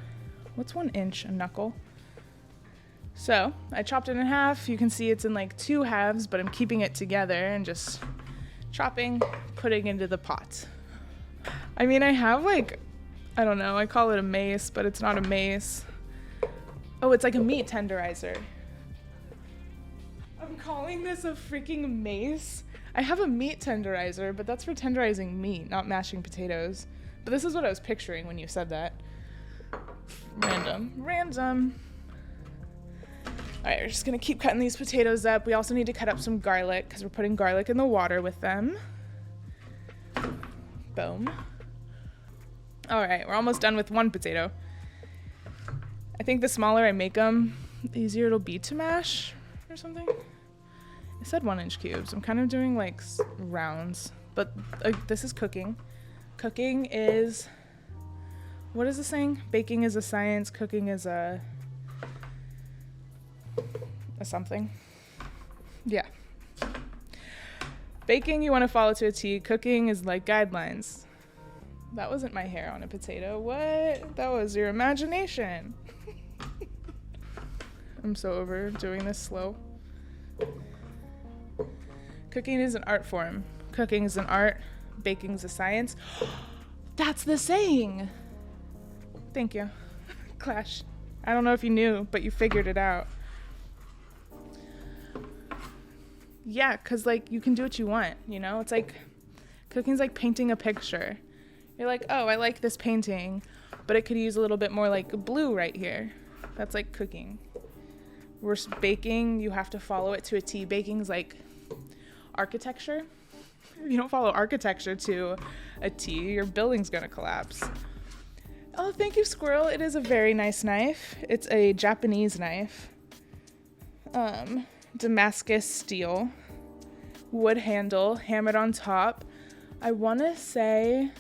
what's 1 inch? A knuckle? So I chopped it in half. You can see it's in like 2 halves, but I'm keeping it together and just chopping, putting into the pot. I mean, I have like, I don't know, I call it a mace, but it's not a mace. Oh, it's like a meat tenderizer. I'm calling this a freaking mace. I have a meat tenderizer, but that's for tenderizing meat, not mashing potatoes. But this is what I was picturing when you said that. Random. All right, we're just gonna keep cutting these potatoes up. We also need to cut up some garlic because we're putting garlic in the water with them. Boom. All right, we're almost done with 1 potato. I think the smaller I make them, the easier it'll be to mash or something. I said 1-inch cubes. I'm kind of doing like rounds, but this is cooking. Cooking is, what is the saying? Baking is a science, cooking is a something. Yeah. Baking, you want to follow to a T. Cooking is like guidelines. That wasn't my hair on a potato. What? That was your imagination. I'm so over doing this slow. Cooking is an art form. Cooking is an art. Baking is a science. That's the saying. Thank you. Clash. I don't know if you knew, but you figured it out. Yeah, because like you can do what you want, you know? It's like cooking's like painting a picture. You're like, oh, I like this painting, but it could use a little bit more like blue right here. That's like cooking. Whereas baking, you have to follow it to a T. Baking's like architecture. If you don't follow architecture to a T, your building's gonna collapse. Oh, thank you, Squirrel. It is a very nice knife. It's a Japanese knife. Damascus steel, wood handle, hammered on top. I want to say,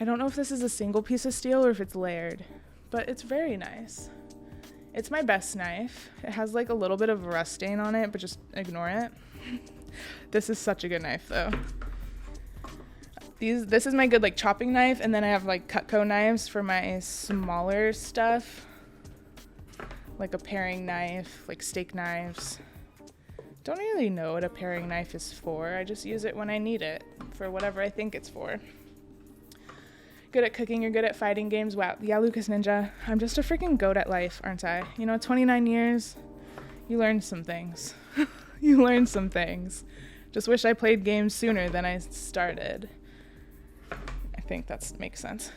I don't know if this is a single piece of steel or if it's layered, but it's very nice. It's my best knife. It has like a little bit of a rust stain on it, but just ignore it. This is such a good knife though. This is my good like chopping knife, and then I have like Cutco knives for my smaller stuff. Like a paring knife, like steak knives. Don't really know what a paring knife is for. I just use it when I need it for whatever I think it's for. Good at cooking, you're good at fighting games. Wow, yeah, Lucas Ninja. I'm just a freaking goat at life, aren't I? You know, 29 years, you learn some things. You learn some things. Just wish I played games sooner than I started. I think that makes sense.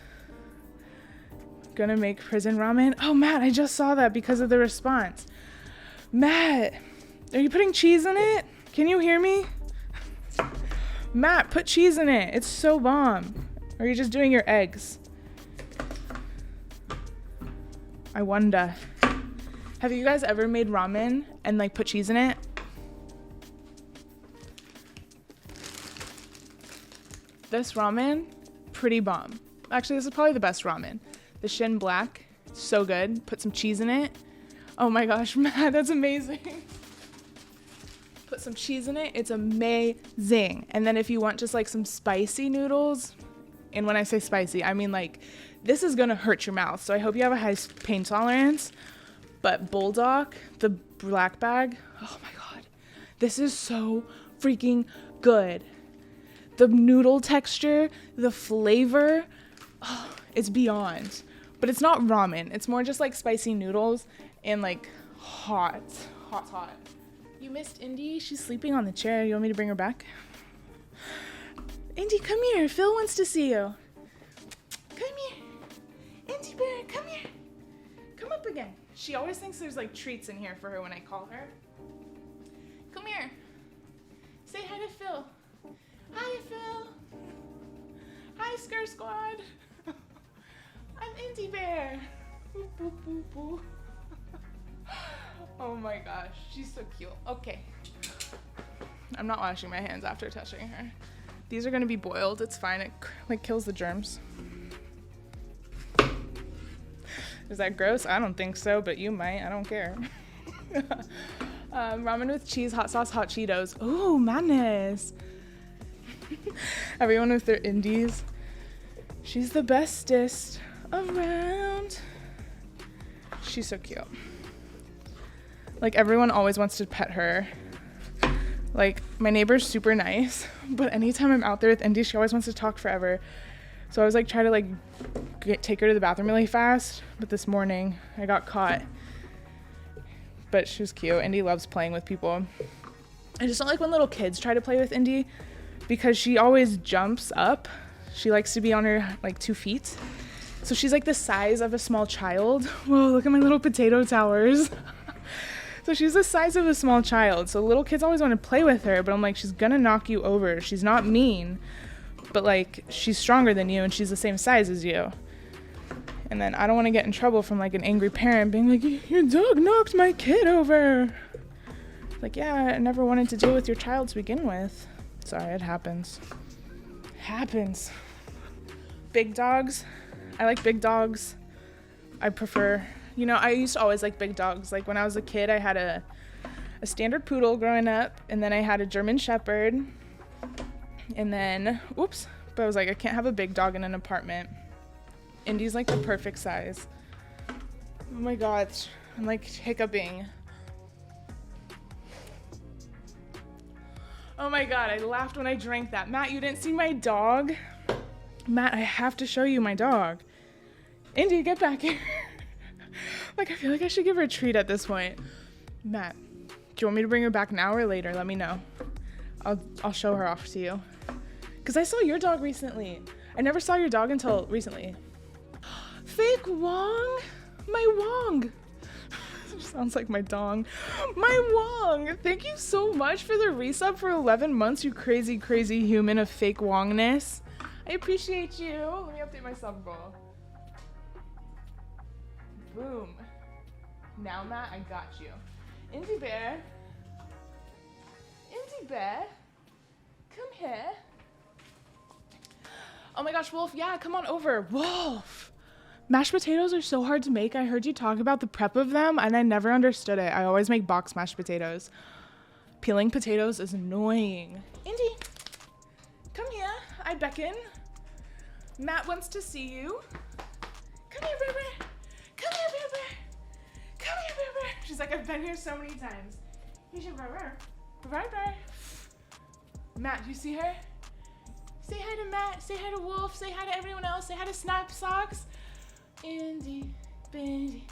Gonna make prison ramen. Oh, Matt, I just saw that because of the response. Matt, are you putting cheese in it? Can you hear me? Matt, put cheese in it. It's so bomb. Or are you just doing your eggs? I wonder. Have you guys ever made ramen and like put cheese in it? This ramen, pretty bomb. Actually, this is probably the best ramen. The Shin Black, so good. Put some cheese in it. Oh my gosh, Matt, that's amazing. Put some cheese in it. It's amazing. And then if you want just like some spicy noodles, and when I say spicy, I mean like this is gonna hurt your mouth. So I hope you have a high pain tolerance. But Bulldog, the black bag, oh my God, this is so freaking good. The noodle texture, the flavor, oh, it's beyond. But it's not ramen. It's more just like spicy noodles and like hot. You missed Indy. She's sleeping on the chair. You want me to bring her back? Indy, come here. Phil wants to see you. Come here. Indy bear, come here. Come up again. She always thinks there's like treats in here for her when I call her. Come here. Say hi to Phil. Hi, Phil. Hi, Skrrsquad. I'm Indy Bear. Boop, boop, boop, boop. Oh my gosh, she's so cute. Okay. I'm not washing my hands after touching her. These are gonna be boiled. It's fine. It like kills the germs. Is that gross? I don't think so, but you might. I don't care. Ramen with cheese, hot sauce, hot Cheetos. Ooh, madness. Everyone with their indies. She's the bestest around. She's so cute. Like everyone always wants to pet her. Like my neighbor's super nice, but anytime I'm out there with Indy, she always wants to talk forever. So I was like trying to like take her to the bathroom really fast, but this morning I got caught. But she was cute. Indy loves playing with people. I just don't like when little kids try to play with Indy because she always jumps up. She likes to be on her like 2 feet. So she's like the size of a small child. Whoa, look at my little potato towers. So she's the size of a small child. So little kids always want to play with her, but I'm like, she's gonna knock you over. She's not mean, but like she's stronger than you and she's the same size as you. And then I don't want to get in trouble from like an angry parent being like, your dog knocked my kid over. Like, yeah, I never wanted to deal with your child to begin with. Sorry, it happens. Happens. Big dogs. I like big dogs. I prefer, you know, I used to always like big dogs. Like when I was a kid, I had a standard poodle growing up, and then I had a German Shepherd. And then, oops, but I was like, I can't have a big dog in an apartment. Indy's like the perfect size. Oh my gosh, I'm like hiccuping. Oh my God, I laughed when I drank that. Matt, you didn't see my dog? Matt, I have to show you my dog. Indy, get back here. Like, I feel like I should give her a treat at this point. Matt, do you want me to bring her back now or later? Let me know. I'll show her off to you. Because I saw your dog recently. I never saw your dog until recently. Fake Wong? My Wong. Sounds like my dong. My Wong. Thank you so much for the resub for 11 months, you crazy, crazy human of fake Wongness. I appreciate you. Let me update my sub goal. Boom. Now, Matt, I got you. Indy Bear. Indy Bear. Come here. Oh my gosh, Wolf. Yeah, come on over. Wolf. Mashed potatoes are so hard to make. I heard you talk about the prep of them, and I never understood it. I always make box mashed potatoes. Peeling potatoes is annoying. Indy, come here. I beckon. Matt wants to see you. Come here, Bear Bear. Come here, Bear Bear. Come here, Bear Bear. She's like, I've been here so many times. Here's your Bear Bear. Bear Bear. Matt, do you see her? Say hi to Matt. Say hi to Wolf. Say hi to everyone else. Say hi to Snap Socks. Indy, Bendy,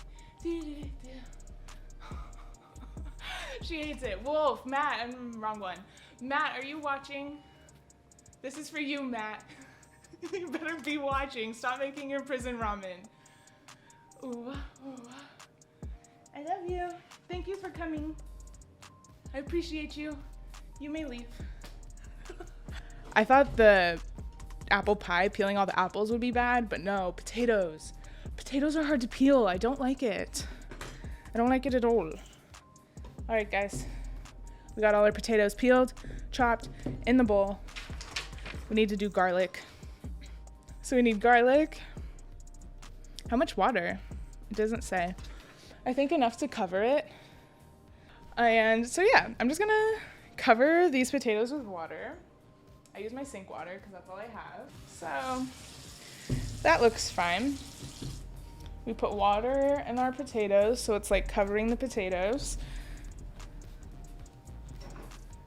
She hates it. Wolf, Matt, I'm wrong one. Matt, are you watching? This is for you, Matt. You better be watching. Stop making your prison ramen. Ooh, ooh. I love you. Thank you for coming. I appreciate you. You may leave. I thought the apple pie, peeling all the apples would be bad, but no, potatoes. Potatoes are hard to peel. I don't like it. I don't like it at all. All right, guys. We got all our potatoes peeled, chopped, in the bowl. We need to do garlic. So we need garlic. How much water? It doesn't say. I think enough to cover it. And so yeah, I'm just gonna cover these potatoes with water. I use my sink water because that's all I have. So that looks fine. We put water in our potatoes, so it's like covering the potatoes.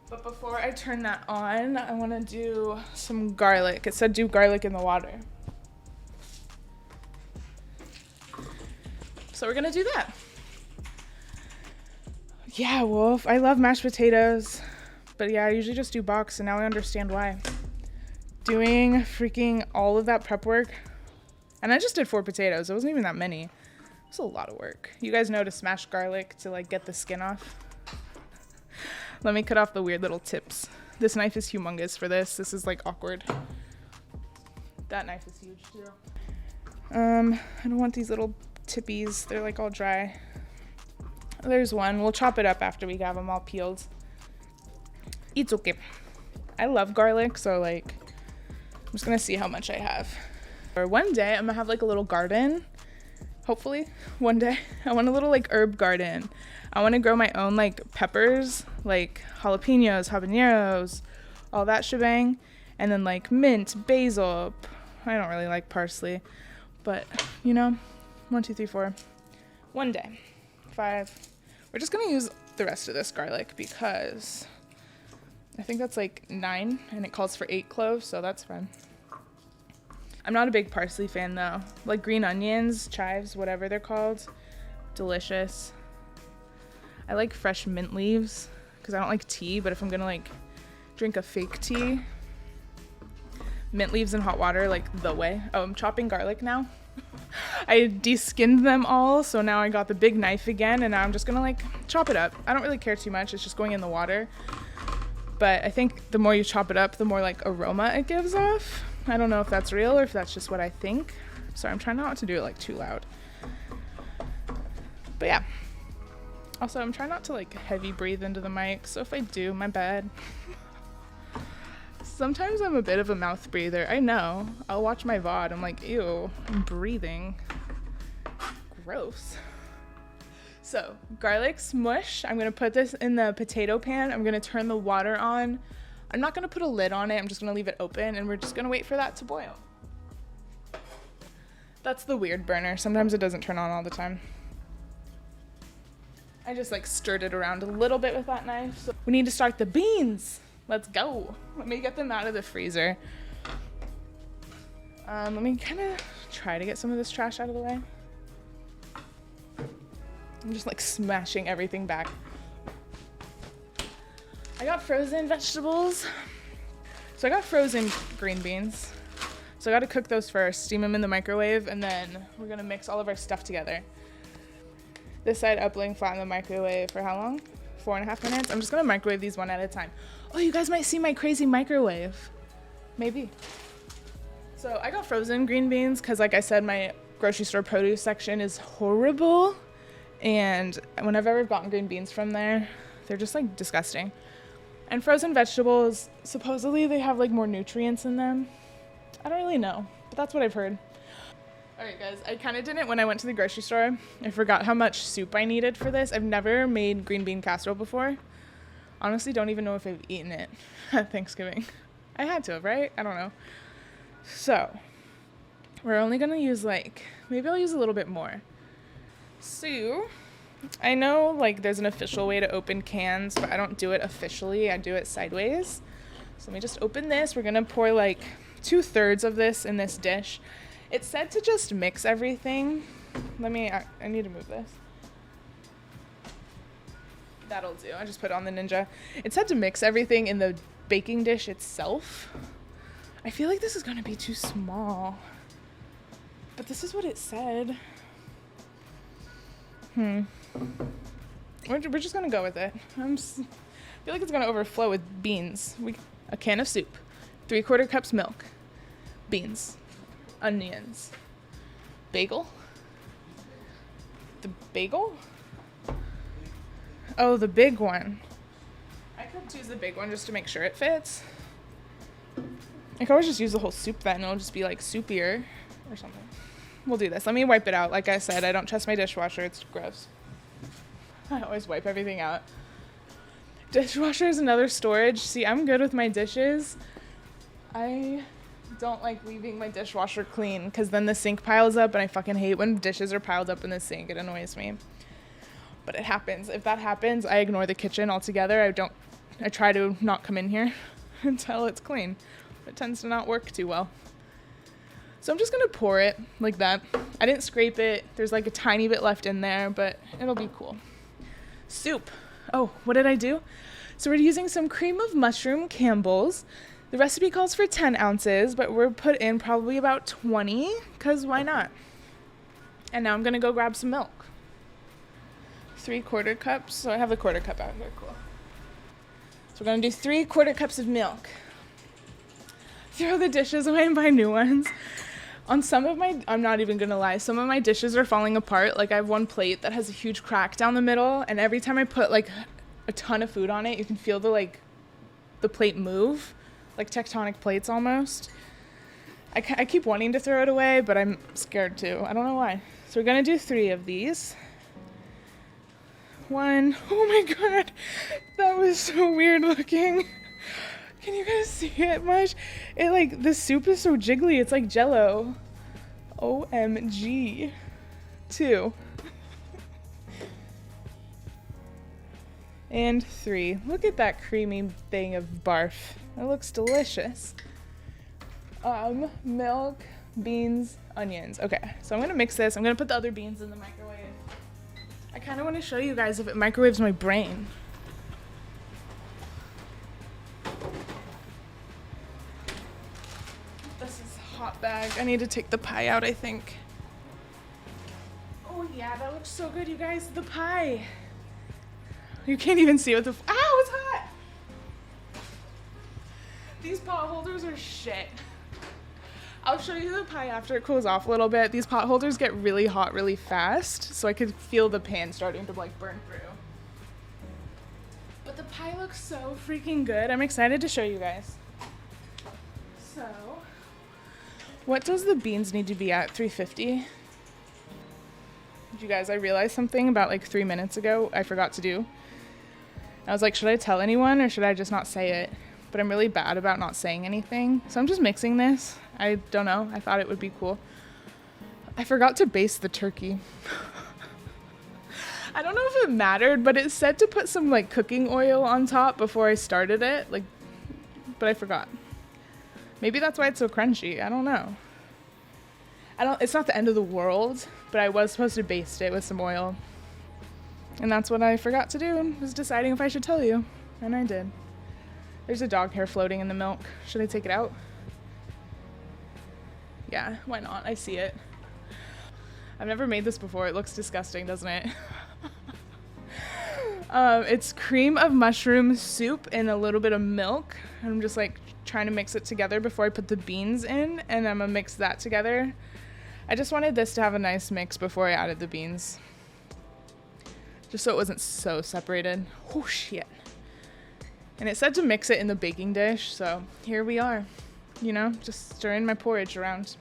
But before I turn that on, I want to do some garlic. It said do garlic in the water. So we're gonna do that. Yeah, Wolf, I love mashed potatoes. But yeah, I usually just do box, and now I understand why. Doing freaking all of that prep work. And I just did 4 potatoes. It wasn't even that many. It was a lot of work. You guys know to smash garlic to like get the skin off. Let me cut off the weird little tips. This knife is humongous for this. This is like awkward. That knife is huge too. I don't want these little tippies. They're like all dry. There's one. We'll chop it up after we have them all peeled. It's okay. I love garlic, so like, I'm just gonna see how much I have. Or one day, I'm gonna have like a little garden. Hopefully, one day. I want a little like herb garden. I want to grow my own like peppers, like jalapenos, habaneros, all that shebang. And then like mint, basil. I don't really like parsley, but you know, 1, 2, 3, 4. One day. 5. We're just gonna use the rest of this garlic because I think that's like 9 and it calls for 8 cloves, so that's fine. I'm not a big parsley fan though. Like green onions, chives, whatever they're called, delicious. I like fresh mint leaves because I don't like tea, but if I'm gonna like drink a fake tea, mint leaves in hot water, like the way. Oh, I'm chopping garlic now. I de-skinned them all, so now I got the big knife again, and now I'm just gonna like chop it up. I don't really care too much, it's just going in the water. But I think the more you chop it up, the more like aroma it gives off. I don't know if that's real or if that's just what I think. Sorry, I'm trying not to do it like too loud. But yeah. Also, I'm trying not to like heavy breathe into the mic, so if I do, my bad. Sometimes I'm a bit of a mouth breather. I know. I'll watch my VOD. I'm like, ew, I'm breathing. Gross. So, garlic smush. I'm going to put this in the potato pan. I'm going to turn the water on. I'm not going to put a lid on it. I'm just going to leave it open, and we're just going to wait for that to boil. That's the weird burner. Sometimes it doesn't turn on all the time. I just like stirred it around a little bit with that knife. So we need to start the beans. Let's go. Let me get them out of the freezer. Let me kind of try to get some of this trash out of the way. I'm just like smashing everything back. I got frozen vegetables. So I got frozen green beans. So I got to cook those first, steam them in the microwave, and then we're going to mix all of our stuff together. This side up laying flat in the microwave for how long? 4.5 minutes. I'm just going to microwave these one at a time. Oh, you guys might see my crazy microwave. Maybe. So I got frozen green beans because, like I said, my grocery store produce section is horrible. And whenever I've gotten green beans from there, they're just like disgusting. And frozen vegetables, supposedly they have like more nutrients in them. I don't really know, but that's what I've heard. All right, guys, I kind of didn't when I went to the grocery store. I forgot how much soup I needed for this. I've never made green bean casserole before. Honestly, don't even know if I've eaten it at Thanksgiving. I had to have, right? I don't know. So, we're only going to use like, maybe I'll use a little bit more. So, I know like there's an official way to open cans, but I don't do it officially. I do it sideways. So let me just open this. We're going to pour like 2/3 of this in this dish. It said to just mix everything. I need to move this. That'll do. I just put it on the Ninja. It said to mix everything in the baking dish itself. I feel like this is going to be too small. But this is what it said. We're just going to go with it. I feel like it's going to overflow with beans. A can of soup. 3/4 cups milk. Beans. Onions. Bagel? The bagel? Oh, the big one. I could use the big one just to make sure it fits. I could always just use the whole soup then. It'll just be like soupier or something. We'll do this. Let me wipe it out. Like I said, I don't trust my dishwasher. It's gross. I always wipe everything out. Dishwasher is another storage. See, I'm good with my dishes. I don't like leaving my dishwasher clean because then the sink piles up, and I fucking hate when dishes are piled up in the sink. It annoys me. But it happens. If that happens, I ignore the kitchen altogether. I try to not come in here until it's clean. It tends to not work too well. So I'm just gonna pour it like that. I didn't scrape it. There's like a tiny bit left in there, but it'll be cool. Soup. Oh, what did I do? So we're using some cream of mushroom Campbell's. The recipe calls for 10 ounces, but we're put in probably about 20, because why not? And now I'm gonna go grab some milk. 3/4 cups. So I have the quarter cup out here, cool. So we're gonna do 3/4 cups of milk. Throw the dishes away and buy new ones. On some of my, I'm not even gonna lie, some of my dishes are falling apart. Like I have one plate that has a huge crack down the middle, and every time I put like a ton of food on it, you can feel the plate move, like tectonic plates almost. I keep wanting to throw it away, but I'm scared to. I don't know why. So we're gonna do 3 of these. 1, oh my god, that was so weird looking. Can you guys see it much? It like, the soup is so jiggly, it's like Jello. OMG. 2. And 3. Look at that creamy thing of barf. It looks delicious. Milk, beans, onions. Okay, so I'm gonna mix this. I'm gonna put the other beans in the microwave. I kind of want to show you guys if it microwaves my brain. This is a hot bag. I need to take the pie out, I think. Oh yeah, that looks so good, you guys. The pie. You can't even see what the, ow, it's hot. These pot holders are shit. I'll show you the pie after it cools off a little bit. These pot holders get really hot really fast, so I could feel the pan starting to like burn through. But the pie looks so freaking good. I'm excited to show you guys. So, what does the beans need to be at? 350? You guys, I realized something about like 3 minutes ago I forgot to do. I was like, should I tell anyone or should I just not say it? But I'm really bad about not saying anything. So I'm just mixing this. I don't know. I thought it would be cool. I forgot to baste the turkey. I don't know if it mattered, but it said to put some like cooking oil on top before I started it. Like, but I forgot. Maybe that's why it's so crunchy. I don't know. It's not the end of the world, but I was supposed to baste it with some oil. And that's what I forgot to do, was deciding if I should tell you. And I did. There's a dog hair floating in the milk. Should I take it out? Yeah, why not? I see it. I've never made this before. It looks disgusting, doesn't it? It's cream of mushroom soup and a little bit of milk. I'm just like trying to mix it together before I put the beans in, and I'm gonna mix that together. I just wanted this to have a nice mix before I added the beans. Just so it wasn't so separated. Oh shit. And it said to mix it in the baking dish, so here we are. You know, just stirring my porridge around.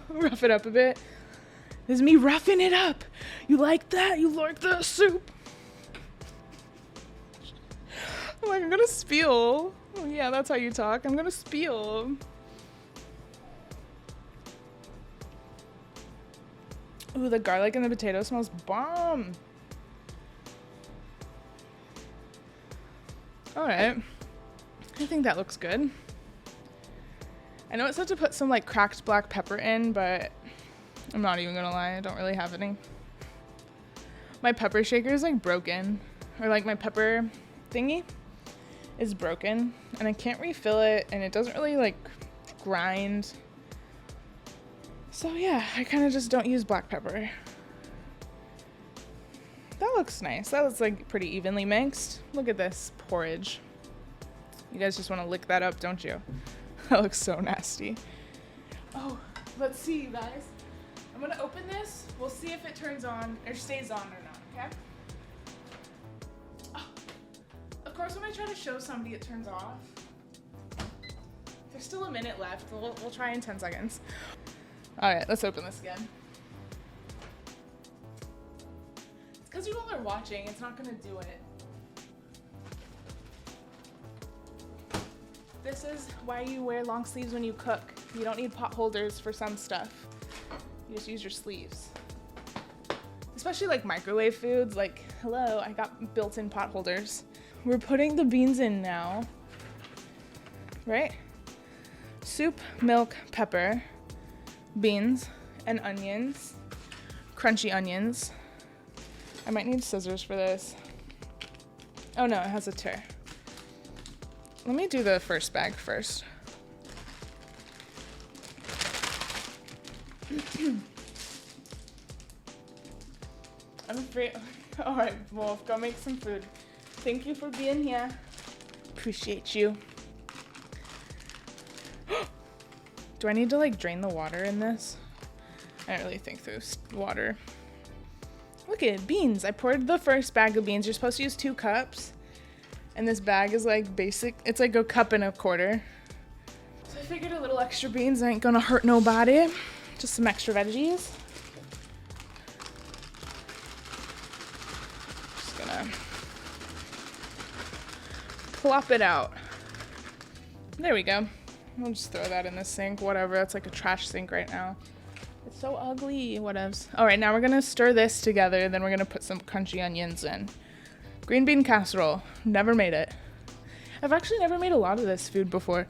Rough it up a bit. This is me roughing it up. You like that? You like that soup? I'm like, I'm gonna spill. Oh yeah, that's how you talk. I'm gonna spill. Ooh, the garlic and the potato smells bomb. All right, I think that looks good. I know it said to put some like cracked black pepper in, but I'm not even gonna lie, I don't really have any. My pepper shaker is like broken, or like my pepper thingy is broken, and I can't refill it, and it doesn't really like grind. So yeah, I kind of just don't use black pepper. That looks nice. That looks like pretty evenly mixed. Look at this porridge. You guys just want to lick that up, don't you? That looks so nasty. Oh, let's see, you guys. I'm gonna open this. We'll see if it turns on or stays on or not, okay? Oh, of course, when I try to show somebody, it turns off. There's still a minute left. We'll try in 10 seconds. All right, let's open this again. It's because you all are watching. It's not gonna do it. This is why you wear long sleeves when you cook. You don't need pot holders for some stuff. You just use your sleeves. Especially like microwave foods, like, hello, I got built-in pot holders. We're putting the beans in now, right? Soup, milk, pepper, beans, and onions, crunchy onions. I might need scissors for this. Oh no, it has a tear. Let me do the first bag first. I'm afraid. All right, Wolf, go make some food. Thank you for being here. Appreciate you. Do I need to like drain the water in this? I don't really think there's water. Look at beans. I poured the first bag of beans. You're supposed to use 2 cups. And this bag is like basic. It's like a cup and a quarter. So I figured a little extra beans ain't gonna hurt nobody. Just some extra veggies. Just gonna plop it out. There we go. We'll just throw that in the sink, whatever. It's like a trash sink right now. It's so ugly, whatevs. All right, now we're gonna stir this together, and then we're gonna put some crunchy onions in. Green bean casserole, never made it. I've actually never made a lot of this food before.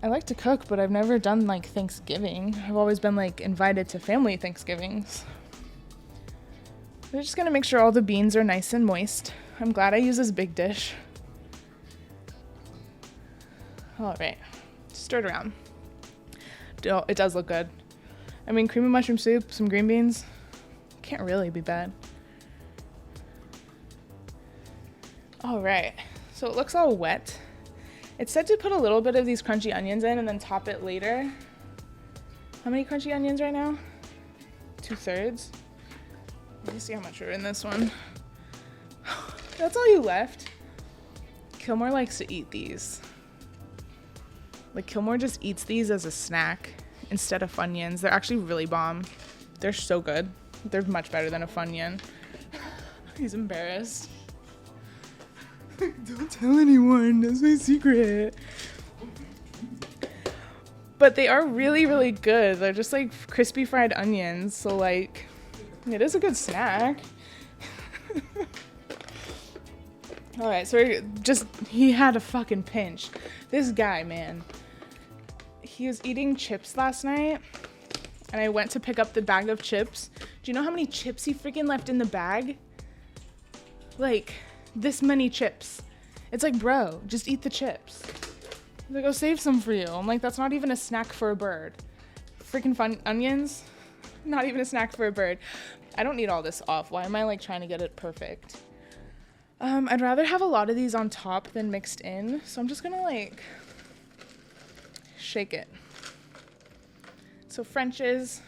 I like to cook, but I've never done like Thanksgiving. I've always been like invited to family Thanksgivings. We're just gonna make sure all the beans are nice and moist. I'm glad I use this big dish. All right, stir it around. It does look good. I mean, cream of mushroom soup, some green beans, can't really be bad. All right, so it looks all wet. It said to put a little bit of these crunchy onions in and then top it later. How many crunchy onions right now? 2/3. Let me see how much are in this one. That's all you left. Kilmore likes to eat these. Like Kilmore just eats these as a snack instead of Funyuns. They're actually really bomb. They're so good. They're much better than a Funyun. He's embarrassed. Don't tell anyone, that's my secret. But they are really, really good. They're just like crispy fried onions. So like, it is a good snack. All right, so he had a fucking pinch. This guy, man. He was eating chips last night, and I went to pick up the bag of chips. Do you know how many chips he freaking left in the bag? Like, this many chips. It's like, bro, just eat the chips. He's like, I'll save some for you. I'm like, that's not even a snack for a bird. Freaking fun onions, not even a snack for a bird. I don't need all this off. Why am I like trying to get it perfect? I'd rather have a lot of these on top than mixed in. So I'm just gonna like shake it. So French's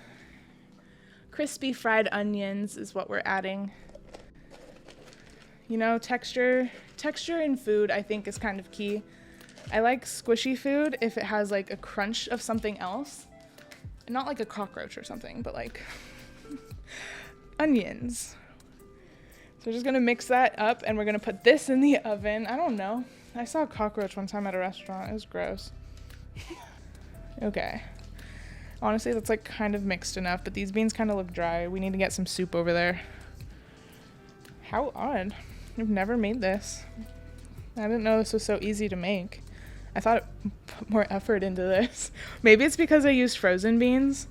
crispy fried onions is what we're adding. You know, texture in food I think is kind of key. I like squishy food if it has like a crunch of something else. Not like a cockroach or something, but like onions. So we're just gonna mix that up and we're gonna put this in the oven. I don't know. I saw a cockroach one time at a restaurant. It was gross. Okay. Honestly, that's like kind of mixed enough, but these beans kind of look dry. We need to get some soup over there. How odd. I've never made this. I didn't know this was so easy to make. I thought it put more effort into this. Maybe it's because I used frozen beans,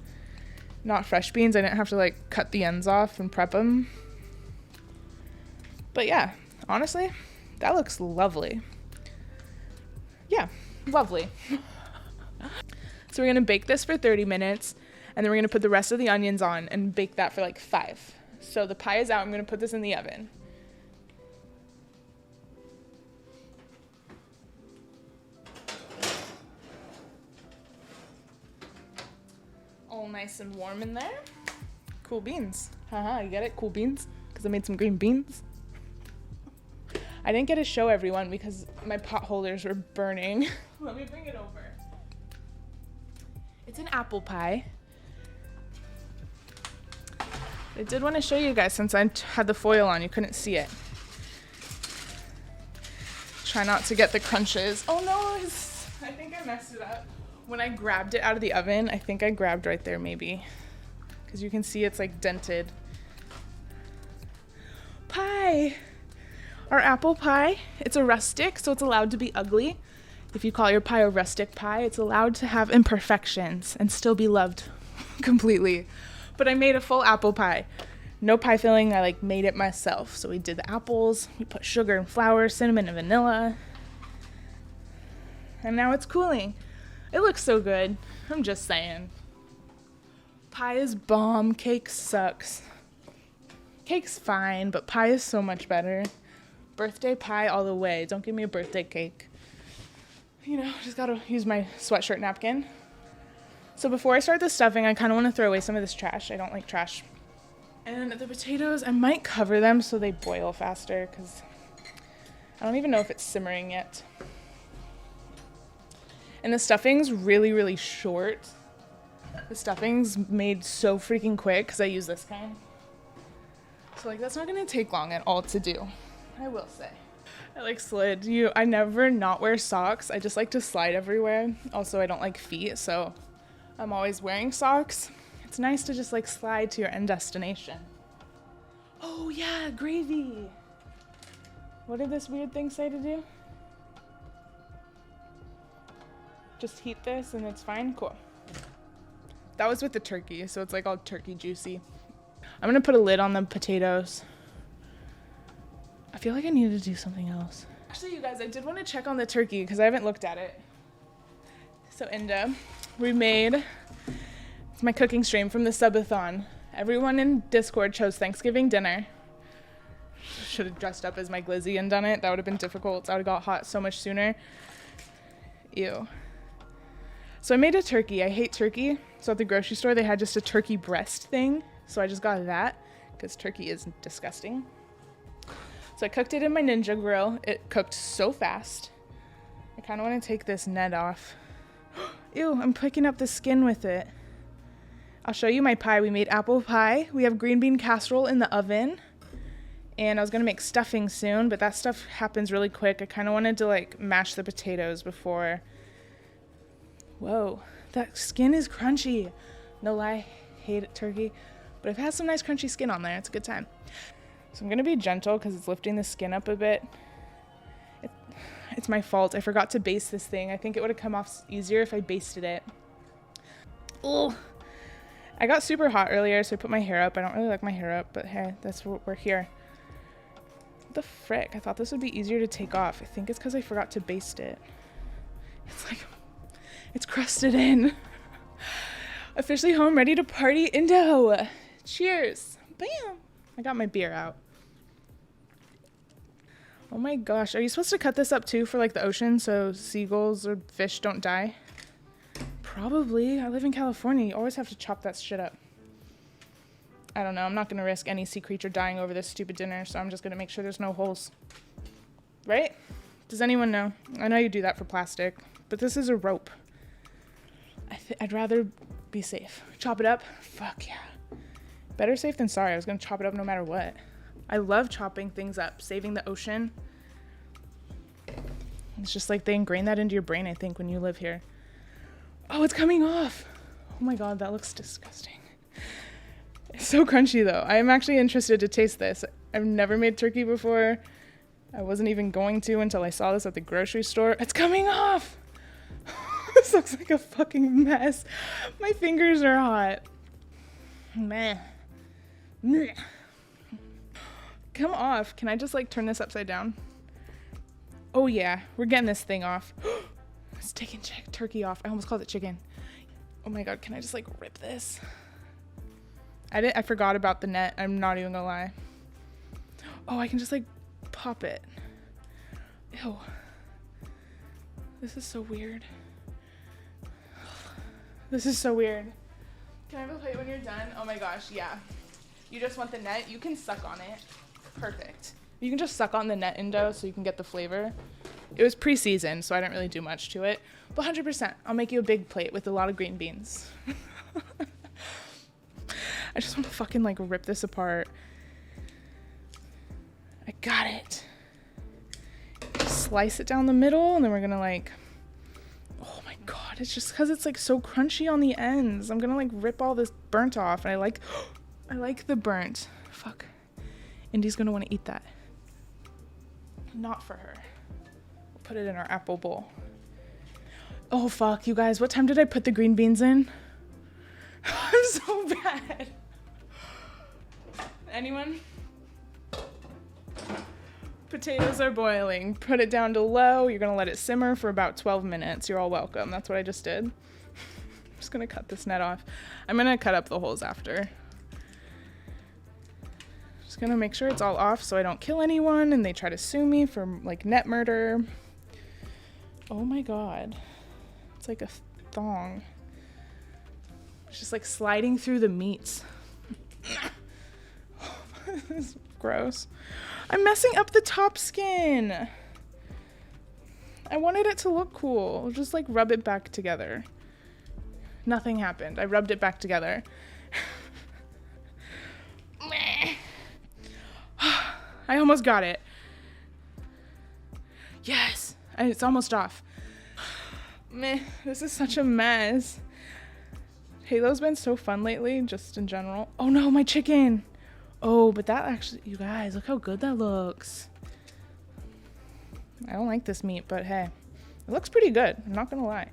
not fresh beans. I didn't have to like cut the ends off and prep them. But yeah, honestly, that looks lovely. Yeah, lovely. So we're gonna bake this for 30 minutes and then we're gonna put the rest of the onions on and bake that for like 5. So the pie is out, I'm gonna put this in the oven. All nice and warm in there. Cool beans. Haha, you get it? Cool beans? Because I made some green beans. I didn't get to show everyone because my pot holders were burning. Let me bring it over. It's an apple pie. I did want to show you guys since I had the foil on. You couldn't see it. Try not to get the crunches. Oh no, his I think I messed it up. When I grabbed it out of the oven, I think I grabbed right there maybe. Because you can see it's like dented. Pie! Our apple pie, it's a rustic, so it's allowed to be ugly. If you call your pie a rustic pie, it's allowed to have imperfections and still be loved completely. But I made a full apple pie. No pie filling, I like made it myself. So we did the apples, we put sugar and flour, cinnamon and vanilla. And now it's cooling. It looks so good, I'm just saying. Pie is bomb, cake sucks. Cake's fine, but pie is so much better. Birthday pie all the way. Don't give me a birthday cake. You know, just gotta use my sweatshirt napkin. So before I start the stuffing, I kind of want to throw away some of this trash. I don't like trash. And the potatoes, I might cover them so they boil faster because I don't even know if it's simmering yet. And the stuffing's really, really short. The stuffing's made so freaking quick because I use this kind. So like that's not gonna take long at all to do, I will say. I like slid. I never not wear socks. I just like to slide everywhere. Also, I don't like feet, so I'm always wearing socks. It's nice to just like slide to your end destination. Oh yeah, gravy. What did this weird thing say to do? Just heat this and it's fine? Cool. That was with the turkey, so it's like all turkey juicy. I'm gonna put a lid on the potatoes. I feel like I needed to do something else. Actually, you guys, I did want to check on the turkey because I haven't looked at it. So Inda, it's my cooking stream from the subathon. Everyone in Discord chose Thanksgiving dinner. Should have dressed up as my glizzy and done it. That would have been difficult. I would have got hot so much sooner. Ew. So I made a turkey. I hate turkey. So at the grocery store, they had just a turkey breast thing. So I just got that because turkey is disgusting. So I cooked it in my Ninja grill. It cooked so fast. I kind of want to take this net off. Ew, I'm picking up the skin with it. I'll show you my pie. We made apple pie. We have green bean casserole in the oven. And I was going to make stuffing soon, but that stuff happens really quick. I kind of wanted to like mash the potatoes before. Whoa, that skin is crunchy. No lie, hate it, turkey. But I've had some nice crunchy skin on there. It's a good time. So I'm going to be gentle because it's lifting the skin up a bit. It's my fault. I forgot to baste this thing. I think it would have come off easier if I basted it. Oh, I got super hot earlier, so I put my hair up. I don't really like my hair up, but hey, that's what we're here. What the frick? I thought this would be easier to take off. I think it's because I forgot to baste it. It's crusted in. Officially home, ready to party. Indo. Cheers. Bam. I got my beer out. Oh my gosh. Are you supposed to cut this up too for like the ocean so seagulls or fish don't die? Probably. I live in California. You always have to chop that shit up. I don't know. I'm not going to risk any sea creature dying over this stupid dinner, so I'm just going to make sure there's no holes. Right? Does anyone know? I know you do that for plastic, but this is a rope. I'd rather be safe. Chop it up? Fuck yeah. Better safe than sorry. I was going to chop it up no matter what. I love chopping things up, saving the ocean. It's just like they ingrain that into your brain, I think, when you live here. Oh, it's coming off. Oh my God, that looks disgusting. It's so crunchy though. I am actually interested to taste this. I've never made turkey before. I wasn't even going to until I saw this at the grocery store. It's coming off. This looks like a fucking mess. My fingers are hot. Meh. Meh. Come off. Can I just like turn this upside down? Oh yeah, we're getting this thing off. It's taking turkey off. I almost called it chicken. Oh my God, can I just like rip this? I forgot about the net. I'm not even gonna lie. Oh, I can just like pop it. Ew. This is so weird. This is so weird. Can I have a plate when you're done? Oh my gosh, yeah. You just want the net? You can suck on it. Perfect. You can just suck on the net Indo so you can get the flavor. It was pre-seasoned, so I didn't really do much to it. But 100%, I'll make you a big plate with a lot of green beans. I just want to fucking like rip this apart. I got it. Slice it down the middle, and then we're gonna like, it's just because it's like so crunchy on the ends. I'm gonna like rip all this burnt off, and I like the burnt. Fuck. Indy's gonna want to eat that. Not for her. We'll put it in our apple bowl. Oh fuck, you guys, what time did I put the green beans in? I'm so bad. Anyone? Potatoes are boiling. Put it down to low. You're gonna let it simmer for about 12 minutes. You're all welcome. That's what I just did. I'm just gonna cut this net off. I'm gonna cut up the holes after. Just gonna make sure it's all off so I don't kill anyone and they try to sue me for like net murder. Oh my god. It's like a thong. It's just like sliding through the meats. This is gross. I'm messing up the top skin. I wanted it to look cool. Just like rub it back together. Nothing happened. I rubbed it back together. I almost got it. Yes. It's almost off. Meh. This is such a mess. Halo's been so fun lately, just in general. Oh no, my chicken. Oh, but that actually, you guys, look how good that looks. I don't like this meat, but hey, it looks pretty good. I'm not gonna lie.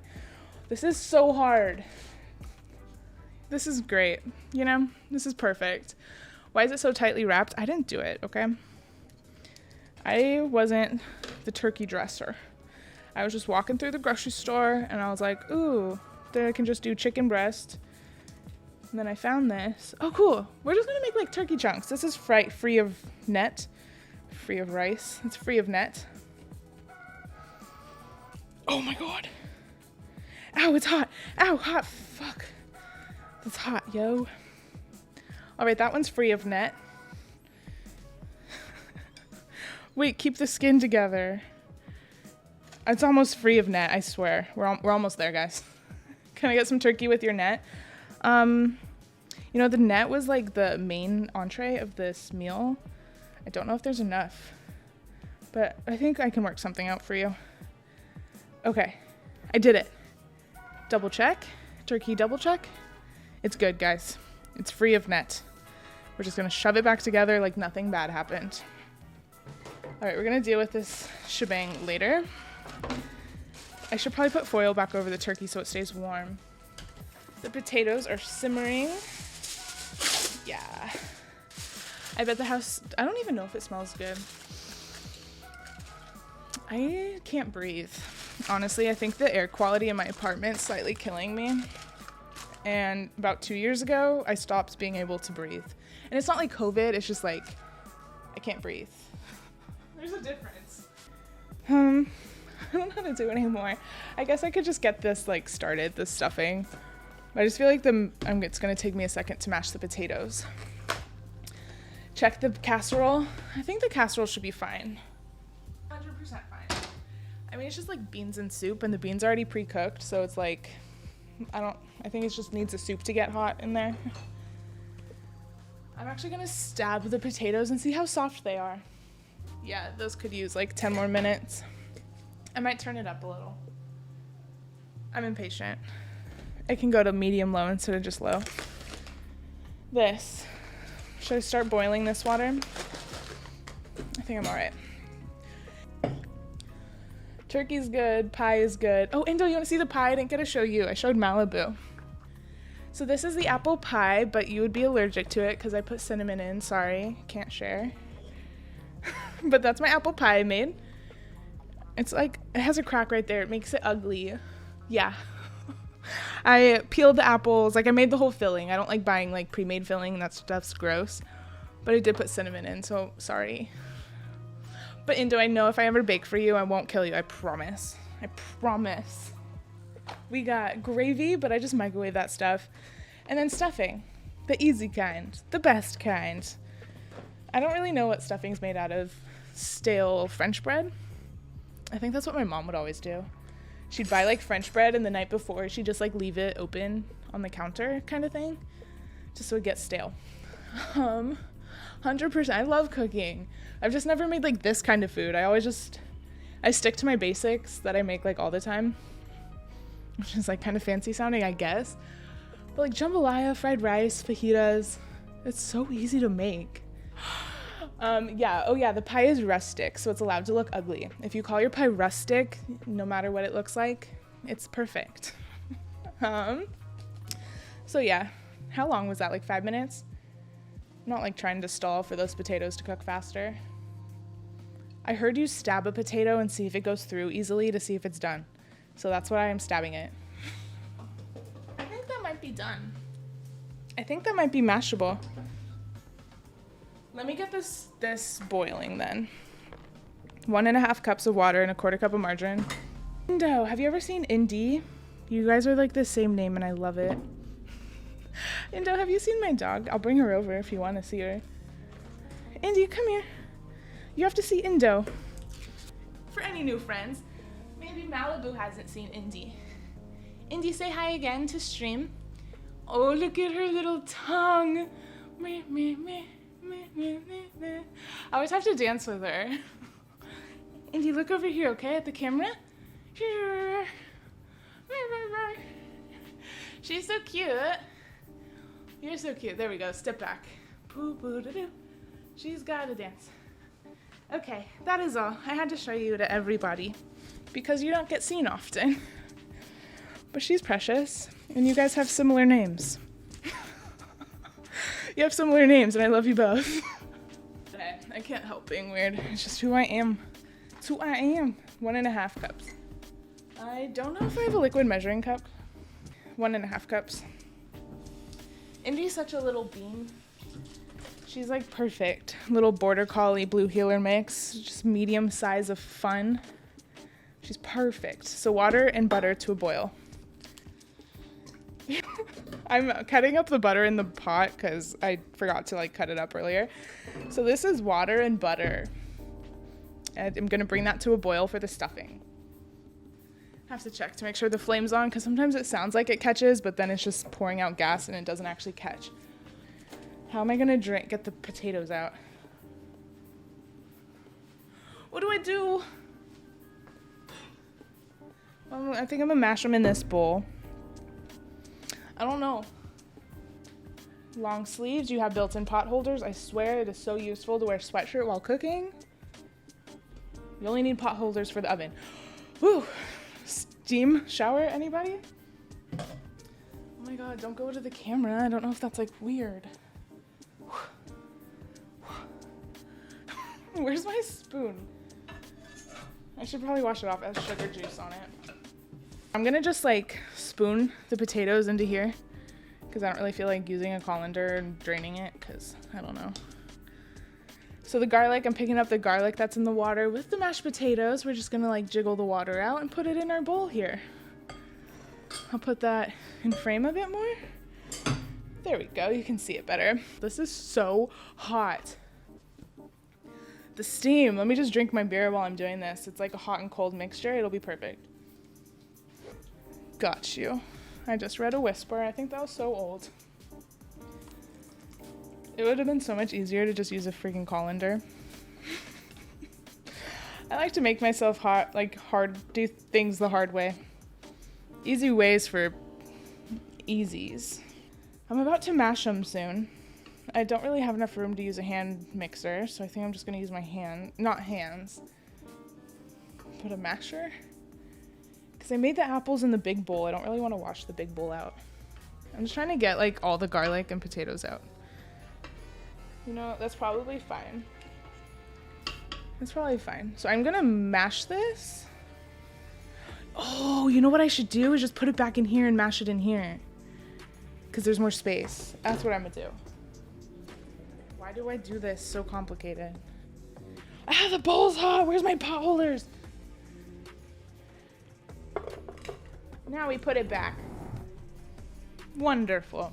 This is so hard. This is great. You know, this is perfect. Why is it so tightly wrapped? I didn't do it, okay? I wasn't the turkey dresser. I was just walking through the grocery store and I was like, ooh, there I can just do chicken breast. And then I found this. Oh, cool. We're just gonna make like turkey chunks. This is free of net. Free of rice. It's free of net. Oh my god. Ow, it's hot. Ow, hot. Fuck. It's hot, yo. All right, that one's free of net. Wait, keep the skin together. It's almost free of net, I swear. We're almost there, guys. Can I get some turkey with your net? You know, the net was like the main entree of this meal. I don't know if there's enough, but I think I can work something out for you. Okay, I did it. Double check. Turkey double check. It's good, guys. It's free of net. We're just gonna shove it back together like nothing bad happened. All right, we're gonna deal with this shebang later. I should probably put foil back over the turkey so it stays warm. The potatoes are simmering. Yeah. I bet the house, I don't even know if it smells good. I can't breathe. Honestly, I think the air quality in my apartment is slightly killing me. And about 2 years ago, I stopped being able to breathe. And it's not like COVID, it's just like, I can't breathe. There's a difference. I don't know how to do it anymore. I guess I could just get this like started, this stuffing. But I just feel like it's gonna take me a second to mash the potatoes. Check the casserole. I think the casserole should be fine. 100% fine. I mean, it's just like beans and soup, and the beans are already pre-cooked, so it's like, I think it just needs the soup to get hot in there. I'm actually gonna stab the potatoes and see how soft they are. Yeah, those could use like 10 more minutes. I might turn it up a little. I'm impatient. I can go to medium low instead of just low. This. Should I start boiling this water? I think I'm all right. Turkey's good. Pie is good. Oh, Indo, you want to see the pie? I didn't get to show you. I showed Malibu. So this is the apple pie, but you would be allergic to it because I put cinnamon in. Sorry, can't share. But that's my apple pie I made. It's like, it has a crack right there. It makes it ugly. Yeah. I peeled the apples. Like, I made the whole filling. I don't like buying like pre-made filling. That stuff's gross. But I did put cinnamon in, so sorry. But Indo, I know if I ever bake for you, I won't kill you. I promise. I promise. We got gravy, but I just microwave that stuff. And then stuffing. The easy kind. The best kind. I don't really know what stuffing's made out of. Stale French bread. I think that's what my mom would always do. She'd buy like French bread, and the night before she'd just like leave it open on the counter kind of thing, just so it gets stale. 100%. I love cooking. I've just never made like this kind of food. I stick to my basics that I make like all the time. which is like kind of fancy sounding, I guess. But like jambalaya, fried rice, fajitas, it's so easy to make. Yeah, oh yeah, the pie is rustic, so it's allowed to look ugly. If you call your pie rustic, no matter what it looks like, it's perfect. So yeah, how long was that, like 5 minutes? I'm not like trying to stall for those potatoes to cook faster. I heard you stab a potato and see if it goes through easily to see if it's done. So that's why I'm stabbing it. I think that might be done. I think that might be mashable. Let me get this boiling then. 1.5 cups of water and 1/4 cup of margarine. Indo, have you ever seen Indy? You guys are like the same name and I love it. Indo, have you seen my dog? I'll bring her over if you want to see her. Indy, come here. You have to see Indo. For any new friends, maybe Malibu hasn't seen Indy. Indy, say hi again to stream. Oh, look at her little tongue. Meh, meh, meh, meh, meh, meh, meh. I always have to dance with her. Indy, look over here, okay, at the camera. She's so cute. You're so cute. There we go. Step back. Poo-poo-doo-doo. She's gotta dance. Okay, that is all. I had to show you to everybody because you don't get seen often. But she's precious, and you guys have similar names. You have similar names, and I love you both. Okay, I can't help being weird. It's just who I am. It's who I am. 1.5 cups. I don't know if I have a liquid measuring cup. 1.5 cups. Indy's such a little bean. She's like perfect. Little border collie blue heeler mix. Just medium size of fun. She's perfect. So water and butter to a boil. I'm cutting up the butter in the pot because I forgot to like cut it up earlier. So this is water and butter. And I'm gonna bring that to a boil for the stuffing. Have to check to make sure the flame's on because sometimes it sounds like it catches, but then it's just pouring out gas and it doesn't actually catch. How am I gonna get the potatoes out? What do I do? I think I'm gonna mash them in this bowl. I don't know. Long sleeves, you have built-in pot holders. I swear it is so useful to wear a sweatshirt while cooking. You only need pot holders for the oven. Whew. Steam shower, anybody? Oh my god, don't go to the camera. I don't know if that's like weird. Where's my spoon? I should probably wash it off. It has sugar juice on it. I'm gonna just like spoon the potatoes into here because I don't really feel like using a colander and draining it because I don't know. So the garlic, I'm picking up the garlic that's in the water with the mashed potatoes. We're just gonna like jiggle the water out and put it in our bowl here. I'll put that in frame a bit more. There we go, you can see it better. This is so hot. The steam, let me just drink my beer while I'm doing this. It's like a hot and cold mixture, it'll be perfect. Got you. I just read a whisper, I think that was so old. It would have been so much easier to just use a freaking colander. I like to make myself do things the hard way. Easy ways for easies. I'm about to mash them soon. I don't really have enough room to use a hand mixer, so I think I'm just gonna use my not hands, but a masher. Because I made the apples in the big bowl. I don't really want to wash the big bowl out. I'm just trying to get like all the garlic and potatoes out. You know, that's probably fine. It's probably fine. So I'm gonna mash this. Oh, you know what I should do is just put it back in here and mash it in here. Because there's more space. That's what I'm gonna do. Why do I do this so complicated? Ah, the bowl's hot. Where's my pot holders? Now we put it back. Wonderful.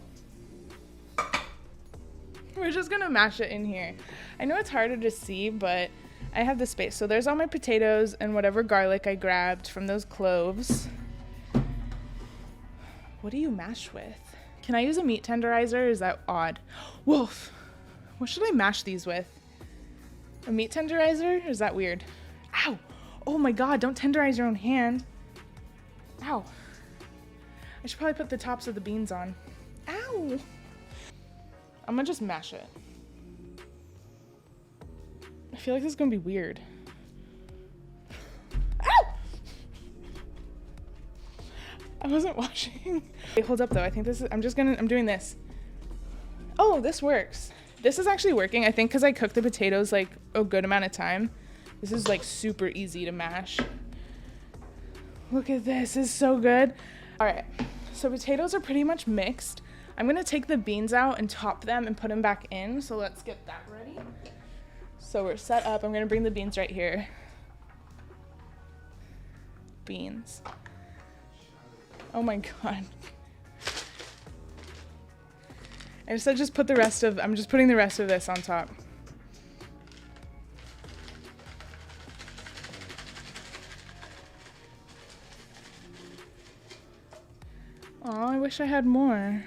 We're just gonna mash it in here. I know it's harder to see, but I have the space. So there's all my potatoes and whatever garlic I grabbed from those cloves. What do you mash with? Can I use a meat tenderizer? Or is that odd? Wolf. What should I mash these with? A meat tenderizer? Or is that weird? Ow! Oh my god, don't tenderize your own hand. Ow. I should probably put the tops of the beans on. Ow! I'm gonna just mash it. I feel like this is gonna be weird. Ow! I wasn't watching. Wait, hold up though. I think this is, I'm doing this. Oh, this works. This is actually working, I think, because I cooked the potatoes like a good amount of time. This is like super easy to mash. Look at this, it's so good. All right, so potatoes are pretty much mixed. I'm gonna take the beans out and top them and put them back in. So let's get that ready. So we're set up. I'm gonna bring the beans right here. Beans. Oh my God. I said just put the rest of, I'm just putting the rest of this on top. Oh, I wish I had more.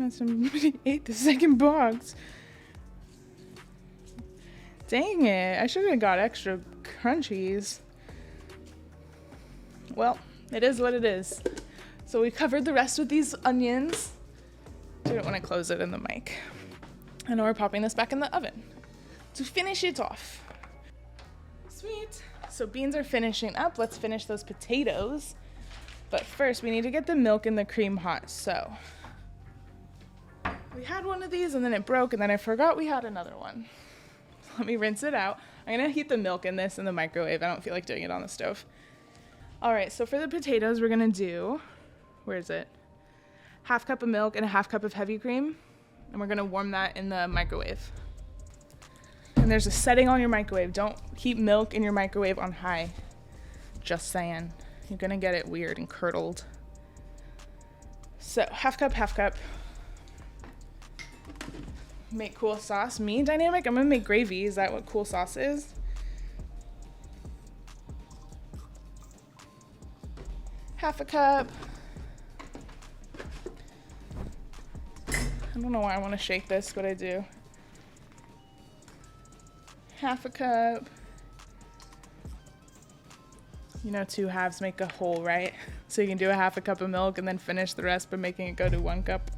Somebody ate the second box. Dang it, I should have got extra crunchies. Well, it is what it is. So we covered the rest with these onions. Didn't want to close it in the mic. And now we're popping this back in the oven to finish it off. Sweet. So beans are finishing up. Let's finish those potatoes. But first we need to get the milk and the cream hot. So we had one of these and then it broke and then I forgot we had another one. Let me rinse it out. I'm gonna heat the milk in this in the microwave. I don't feel like doing it on the stove. All right, so for the potatoes, we're gonna do, where is it? 1/2 cup of milk and a 1/2 cup of heavy cream. And we're gonna warm that in the microwave. And there's a setting on your microwave. Don't keep milk in your microwave on high. Just saying. You're gonna get it weird and curdled. So 1/2 cup, 1/2 cup. Make cool sauce. Me, Dynamic, I'm gonna make gravy. Is that what cool sauce is? Half a cup. I don't know why I want to shake this, but I do. 1/2 cup. You know, 2 halves make a whole, right? So you can do a 1/2 cup of milk and then finish the rest by making it go to 1 cup.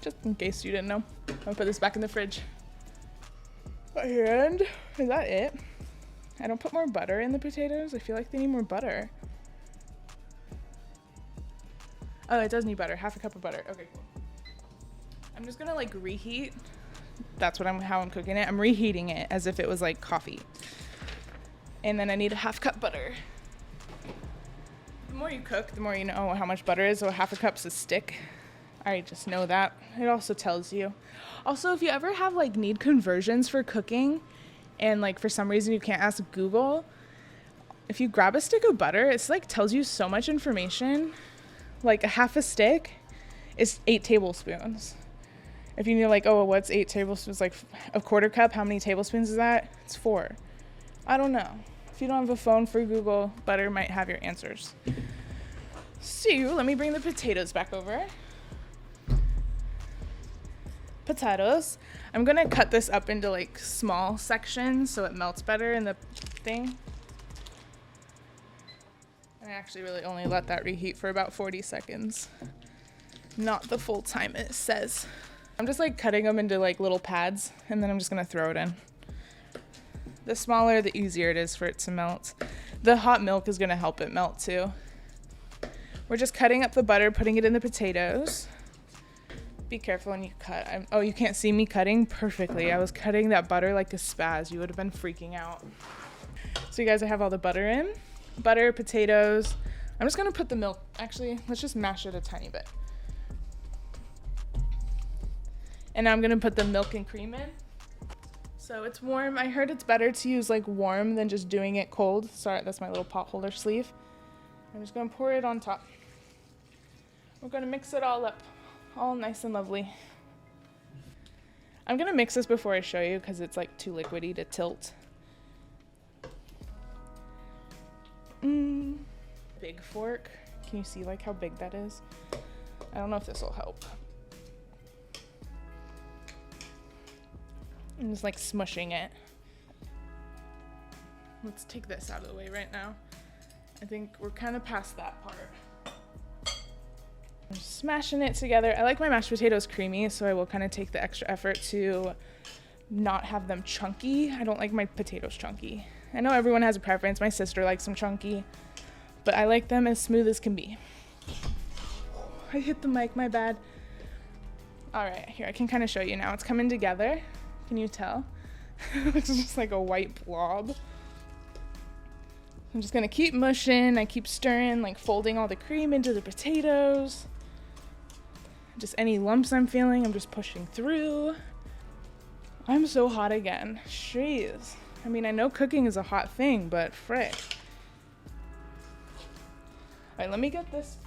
Just in case you didn't know. I'm gonna put this back in the fridge. And is that it? I don't put more butter in the potatoes. I feel like they need more butter. Oh, it does need butter. 1/2 cup of butter. Okay, cool. I'm just gonna like reheat. That's what how I'm cooking it. I'm reheating it as if it was like coffee. And then I need a 1/2 cup butter. The more you cook, the more you know how much butter is. So 1/2 cup's a stick. I just know that. It also tells you. Also, if you ever have like need conversions for cooking and like for some reason you can't ask Google, if you grab a stick of butter, it's like tells you so much information. Like a 1/2 stick is 8 tablespoons. If you need like, oh, what's 8 tablespoons? Like a 1/4 cup, how many tablespoons is that? It's 4. I don't know. If you don't have a phone for Google, butter might have your answers. So let me bring the potatoes back over. Potatoes. I'm gonna cut this up into like small sections so it melts better in the thing. I actually really only let that reheat for about 40 seconds. Not the full time it says. I'm just like cutting them into like little pads and then I'm just gonna throw it in. The smaller, the easier it is for it to melt. The hot milk is gonna help it melt too. We're just cutting up the butter, putting it in the potatoes. Be careful when you cut. Oh, you can't see me cutting? Perfectly. I was cutting that butter like a spaz. You would have been freaking out. So you guys, I have all the butter in. Butter, potatoes. I'm just gonna put the milk. Actually, let's just mash it a tiny bit. And now I'm gonna put the milk and cream in. So it's warm. I heard it's better to use like warm than just doing it cold. Sorry, that's my little pot holder sleeve. I'm just gonna pour it on top. We're gonna mix it all up. All nice and lovely. I'm gonna mix this before I show you because it's like too liquidy to tilt. Big fork. Can you see like how big that is? I don't know if this will help. I'm just like smushing it. Let's take this out of the way right now. I think we're kind of past that part. I'm just smashing it together. I like my mashed potatoes creamy, so I will kind of take the extra effort to not have them chunky. I don't like my potatoes chunky. I know everyone has a preference. My sister likes them chunky, but I like them as smooth as can be. I hit the mic, my bad. All right, here, I can kind of show you now. It's coming together. Can you tell? It's just like a white blob. I'm just gonna keep mushing. I keep stirring, like folding all the cream into the potatoes. Just any lumps I'm feeling, I'm just pushing through. I'm so hot again. Jeez. I mean, I know cooking is a hot thing, but frick. All right, let me get this.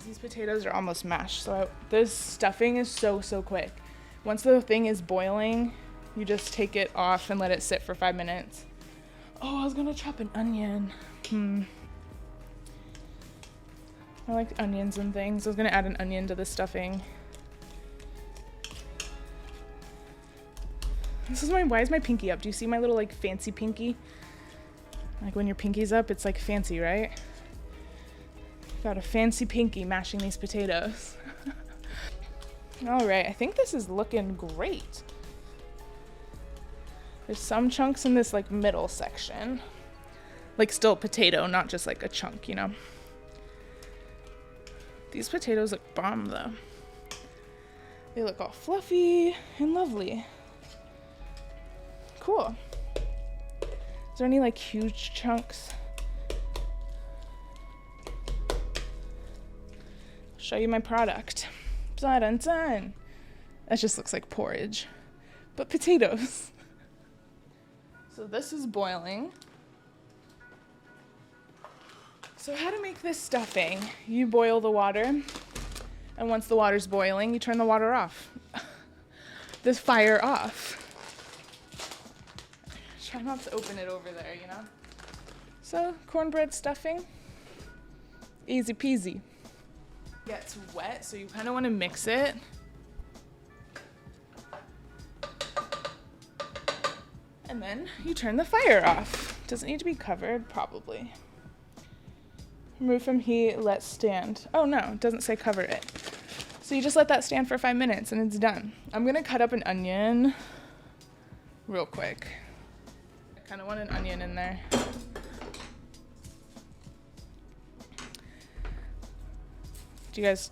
These potatoes are almost mashed, so this stuffing is so quick. Once the thing is boiling, you just take it off and let it sit for 5 minutes. Oh, I was gonna chop an onion. I like onions and things. I was gonna add an onion to the stuffing. Why is my pinky up? Do you see my little like fancy pinky? Like when your pinky's up, it's like fancy, right? Got a fancy pinky mashing these potatoes. All right, I think this is looking great. There's some chunks in this like middle section. Like still potato, not just like a chunk, you know? These potatoes look bomb though. They look all fluffy and lovely. Cool. Is there any like huge chunks? Show you my product. Dun, dun, dun. That just looks like porridge, but potatoes. So this is boiling. So how to make this stuffing? You boil the water, and once the water's boiling, you turn the water off. This fire off. Try not to open it over there, you know? So cornbread stuffing, easy peasy. Gets wet, so you kind of want to mix it. And then you turn the fire off. Does it need to be covered? Probably. Remove from heat, let stand. Oh no, it doesn't say cover it. So you just let that stand for 5 minutes and it's done. I'm gonna cut up an onion real quick. I kind of want an onion in there. Do you guys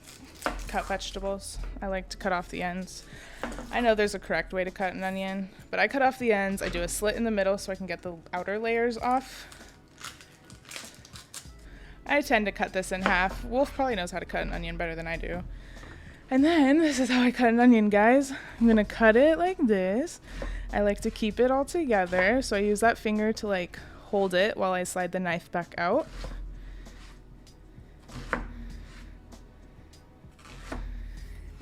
cut vegetables? I like to cut off the ends. I know there's a correct way to cut an onion, but I cut off the ends. I do a slit in the middle so I can get the outer layers off. I tend to cut this in half. Wolf probably knows how to cut an onion better than I do. And then this is how I cut an onion, guys. I'm gonna cut it like this. I like to keep it all together, so I use that finger to like hold it while I slide the knife back out.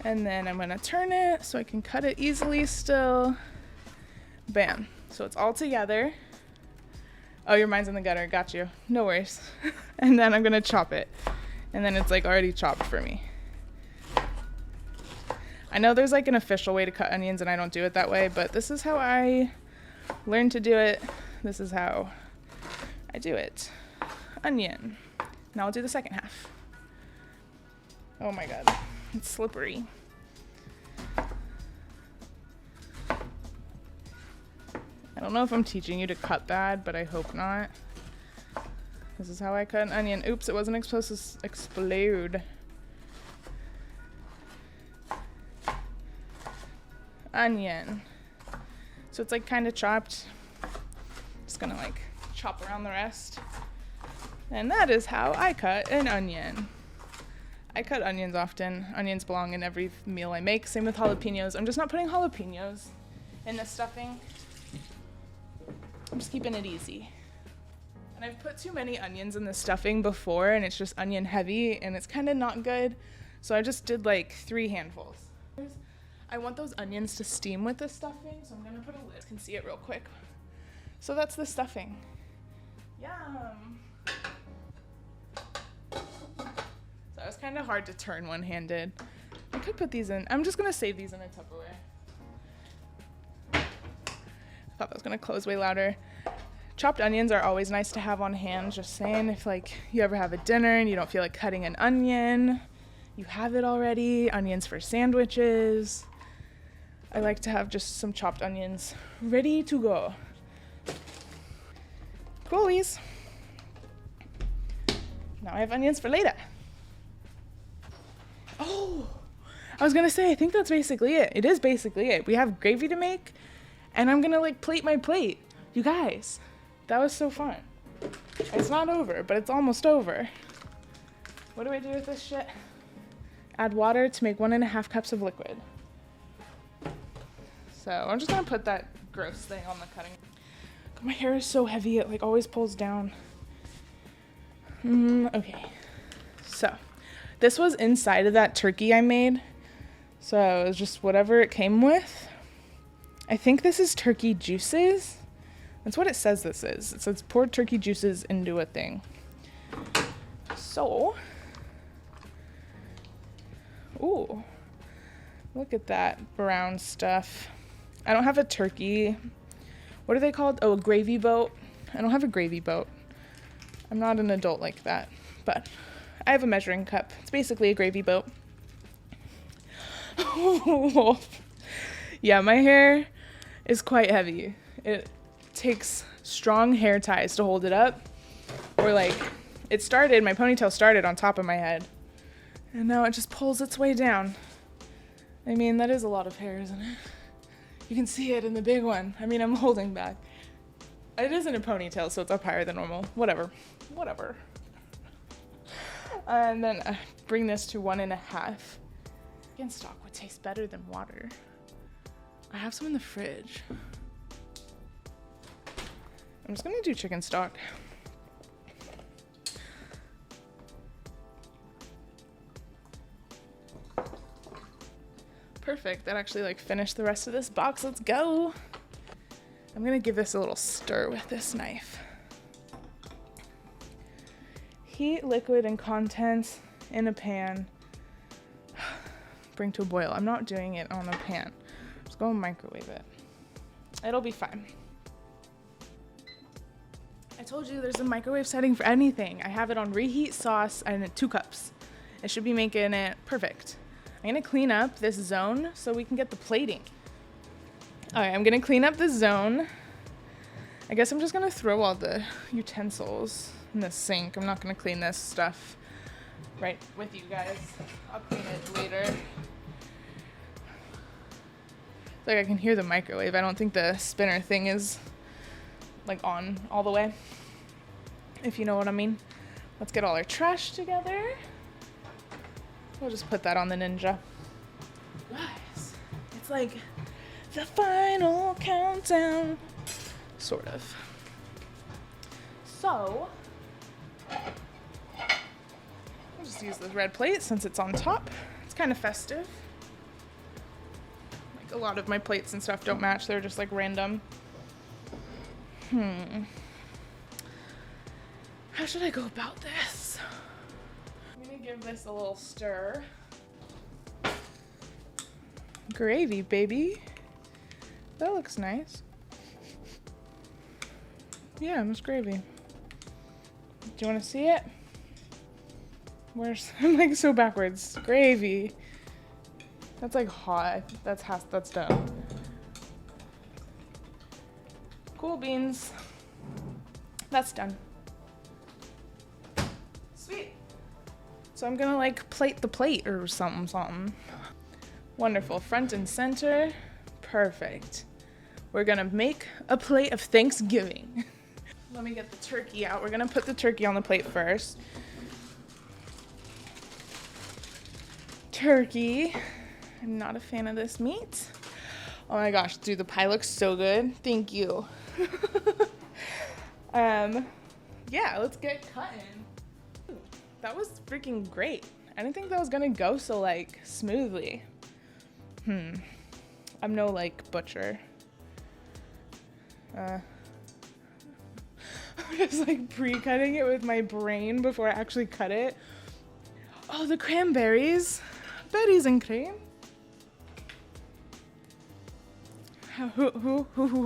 And then I'm gonna turn it so I can cut it easily still. Bam. So it's all together. Oh, your mind's in the gutter. Got you. No worries. And then I'm gonna chop it. And then it's like already chopped for me. I know there's like an official way to cut onions and I don't do it that way, but this is how I learned to do it. This is how I do it. Onion. Now I'll do the second half. Oh my God. It's slippery. I don't know if I'm teaching you to cut bad, but I hope not. This is how I cut an onion. Oops, it wasn't supposed to explode. Onion. So it's like kind of chopped. Just gonna like chop around the rest. And that is how I cut an onion. I cut onions often. Onions belong in every meal I make. Same with jalapenos. I'm just not putting jalapenos in the stuffing. I'm just keeping it easy. And I've put too many onions in the stuffing before and it's just onion heavy and it's kind of not good. So I just did like 3 handfuls. I want those onions to steam with the stuffing, so I'm gonna put a lid. You can see it real quick. So that's the stuffing. Yum. That was kind of hard to turn one-handed. I could put these in. I'm just gonna save these in a Tupperware. I thought that was gonna close way louder. chopped onions are always nice to have on hand. Just saying, if like you ever have a dinner and you don't feel like cutting an onion, you have it already. Onions for sandwiches. I like to have just some chopped onions ready to go. Coolies. Now I have onions for later. Oh, I was gonna say, I think that's basically it. It is basically it. We have gravy to make, and I'm gonna like plate my plate. You guys, that was so fun. It's not over, but it's almost over. What do I do with this shit? Add water to make 1.5 cups of liquid. So I'm just gonna put that gross thing on the cutting. God, my hair is so heavy, it like always pulls down. Okay, so this was inside of that turkey I made. So it was just whatever it came with. I think this is turkey juices. That's what it says this is. It says pour turkey juices into a thing. So, ooh, look at that brown stuff. I don't have a turkey. What are they called? Oh, a gravy boat. I don't have a gravy boat. I'm not an adult like that, but I have a measuring cup. It's basically a gravy boat. Yeah, my hair is quite heavy. It takes strong hair ties to hold it up. Or like, my ponytail started on top of my head, and now it just pulls its way down. I mean, that is a lot of hair, isn't it? You can see it in the big one. I mean, I'm holding back. It isn't a ponytail, so it's up higher than normal. Whatever. And then bring this to 1.5. Chicken stock would taste better than water. I have some in the fridge. I'm just gonna do chicken stock. Perfect. That actually like finished the rest of this box. Let's go. I'm gonna give this a little stir with this knife. Heat liquid and contents in a pan. Bring to a boil. I'm not doing it on a pan. Just go and microwave it. It'll be fine. I told you there's a microwave setting for anything. I have it on reheat sauce and 2 cups. It should be making it perfect. I'm gonna clean up this zone so we can get the plating. All right, I'm gonna clean up the zone. I guess I'm just gonna throw all the utensils in the sink. I'm not gonna clean this stuff right with you guys. I'll clean it later. It's like I can hear the microwave. I don't think the spinner thing is like on all the way, if you know what I mean. Let's get all our trash together. We'll just put that on the Ninja. Guys, it's like the final countdown, sort of. So, I'll just use this red plate since it's on top. It's kind of festive. Like a lot of my plates and stuff don't match. They're just like random. How should I go about this? I'm gonna give this a little stir. Gravy, baby. That looks nice. Yeah, it's gravy. Do you want to see it? I'm like so backwards. Gravy. That's like hot. That's done. Cool beans. That's done. Sweet. So I'm gonna like plate the plate or something. Wonderful. Front and center. Perfect. We're gonna make a plate of Thanksgiving. Let me get the turkey out. We're gonna put the turkey on the plate first. Turkey. I'm not a fan of this meat. Oh my gosh, dude, the pie looks so good. Thank you. Yeah, let's get cutting. Ooh, that was freaking great. I didn't think that was gonna go so like smoothly. I'm no like butcher. I'm just like pre-cutting it with my brain before I actually cut it. Oh, the cranberries. Berries and cream. Who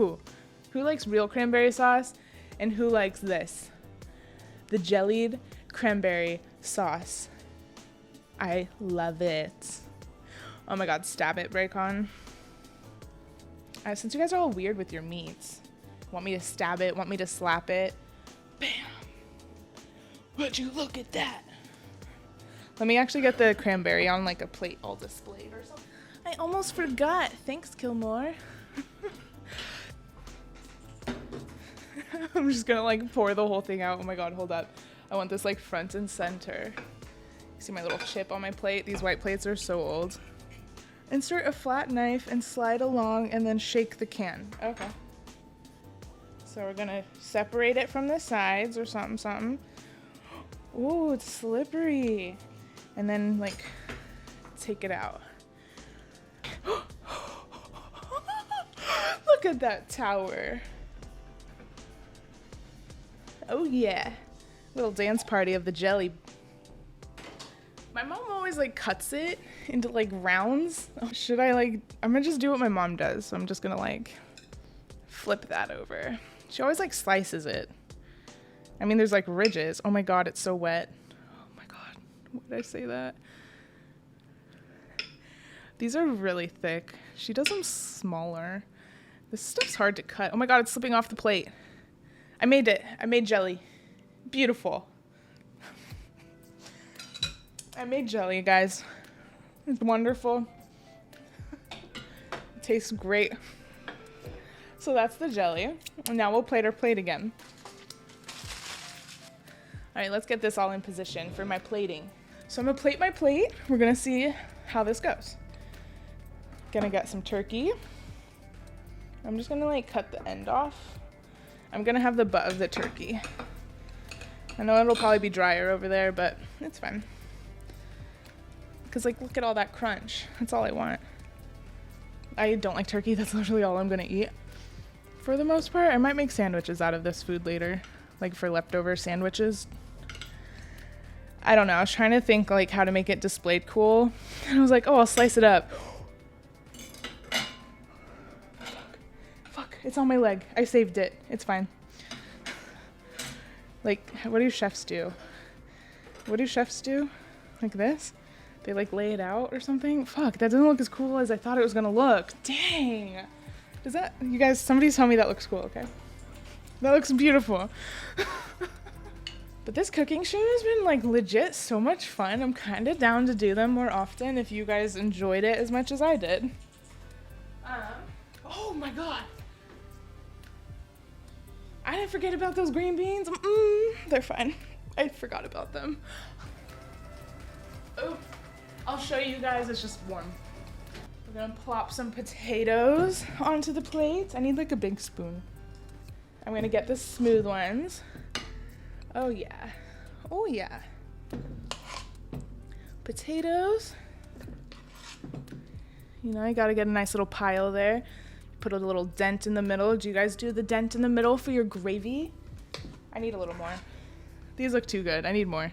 likes real cranberry sauce And who likes this? The jellied cranberry sauce. I love it. Oh my God, stab it, Raycon. Since you guys are all weird with your meats, want me to stab it, want me to slap it? Bam! Would you look at that? Let me actually get the cranberry on like a plate all displayed or something. I almost forgot. Thanks, Kilmore. I'm just gonna like pour the whole thing out. Oh my God, hold up. I want this like front and center. See my little chip on my plate? These white plates are so old. Insert a flat knife and slide along and then shake the can. Okay. So we're gonna separate it from the sides or something. Ooh, it's slippery. And then like take it out. Look at that tower. Oh yeah. Little dance party of the jelly. My mom always like cuts it into like rounds. Should I like, I'm gonna just do what my mom does. So I'm just gonna like flip that over. She always like slices it. I mean, there's like ridges. Oh my God, it's so wet. Oh my God, why did I say that? These are really thick. She does them smaller. This stuff's hard to cut. Oh my God, it's slipping off the plate. I made it. I made jelly. Beautiful. I made jelly, guys. It's wonderful. It tastes great. So that's the jelly. And now we'll plate our plate again. All right, let's get this all in position for my plating. So I'm gonna plate my plate. We're gonna see how this goes. Gonna get some turkey. I'm just gonna like cut the end off. I'm gonna have the butt of the turkey. I know it'll probably be drier over there, but it's fine. Cause like, look at all that crunch. That's all I want. I don't like turkey. That's literally all I'm gonna eat. For the most part, I might make sandwiches out of this food later. Like for leftover sandwiches. I don't know. I was trying to think like how to make it displayed cool. And I was like, oh, I'll slice it up. Fuck, it's on my leg. I saved it. It's fine. Like, what do chefs do? What do chefs do? Like this? They like lay it out or something? Fuck, that doesn't look as cool as I thought it was gonna look. Dang. Does that, you guys, somebody tell me that looks cool, okay? That looks beautiful. But this cooking show has been like legit so much fun. I'm kind of down to do them more often if you guys enjoyed it as much as I did. Oh my God. I didn't forget about those green beans. They're fine. I forgot about them. Oh, I'll show you guys. It's just warm. We're gonna plop some potatoes onto the plate. I need like a big spoon. I'm gonna get the smooth ones. Oh yeah. Oh yeah. Potatoes. You know, you gotta get a nice little pile there. Put a little dent in the middle. Do you guys do the dent in the middle for your gravy? I need a little more. These look too good. I need more.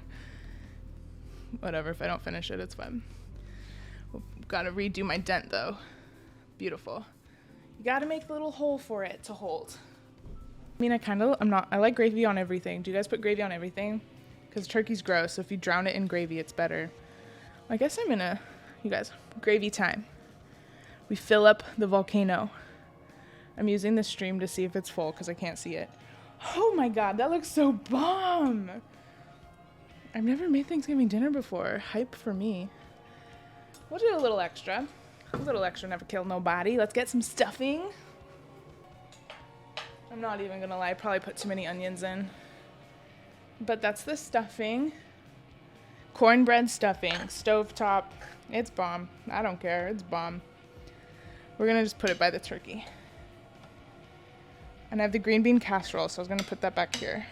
Whatever, if I don't finish it, it's fine. Gotta redo my dent though. Beautiful. You gotta make a little hole for it to hold. I mean, I like gravy on everything. Do you guys put gravy on everything? Because turkey's gross, so if you drown it in gravy, it's better. I guess you guys, gravy time. We fill up the volcano. I'm using the stream to see if it's full because I can't see it. Oh my God, that looks so bomb. I've never made Thanksgiving dinner before. Hype for me. We'll do a little extra. A little extra never killed nobody. Let's get some stuffing. I'm not even gonna lie, I probably put too many onions in. But that's the stuffing. Cornbread stuffing, stovetop. It's bomb. I don't care, it's bomb. We're gonna just put it by the turkey. And I have the green bean casserole, so I was gonna put that back here.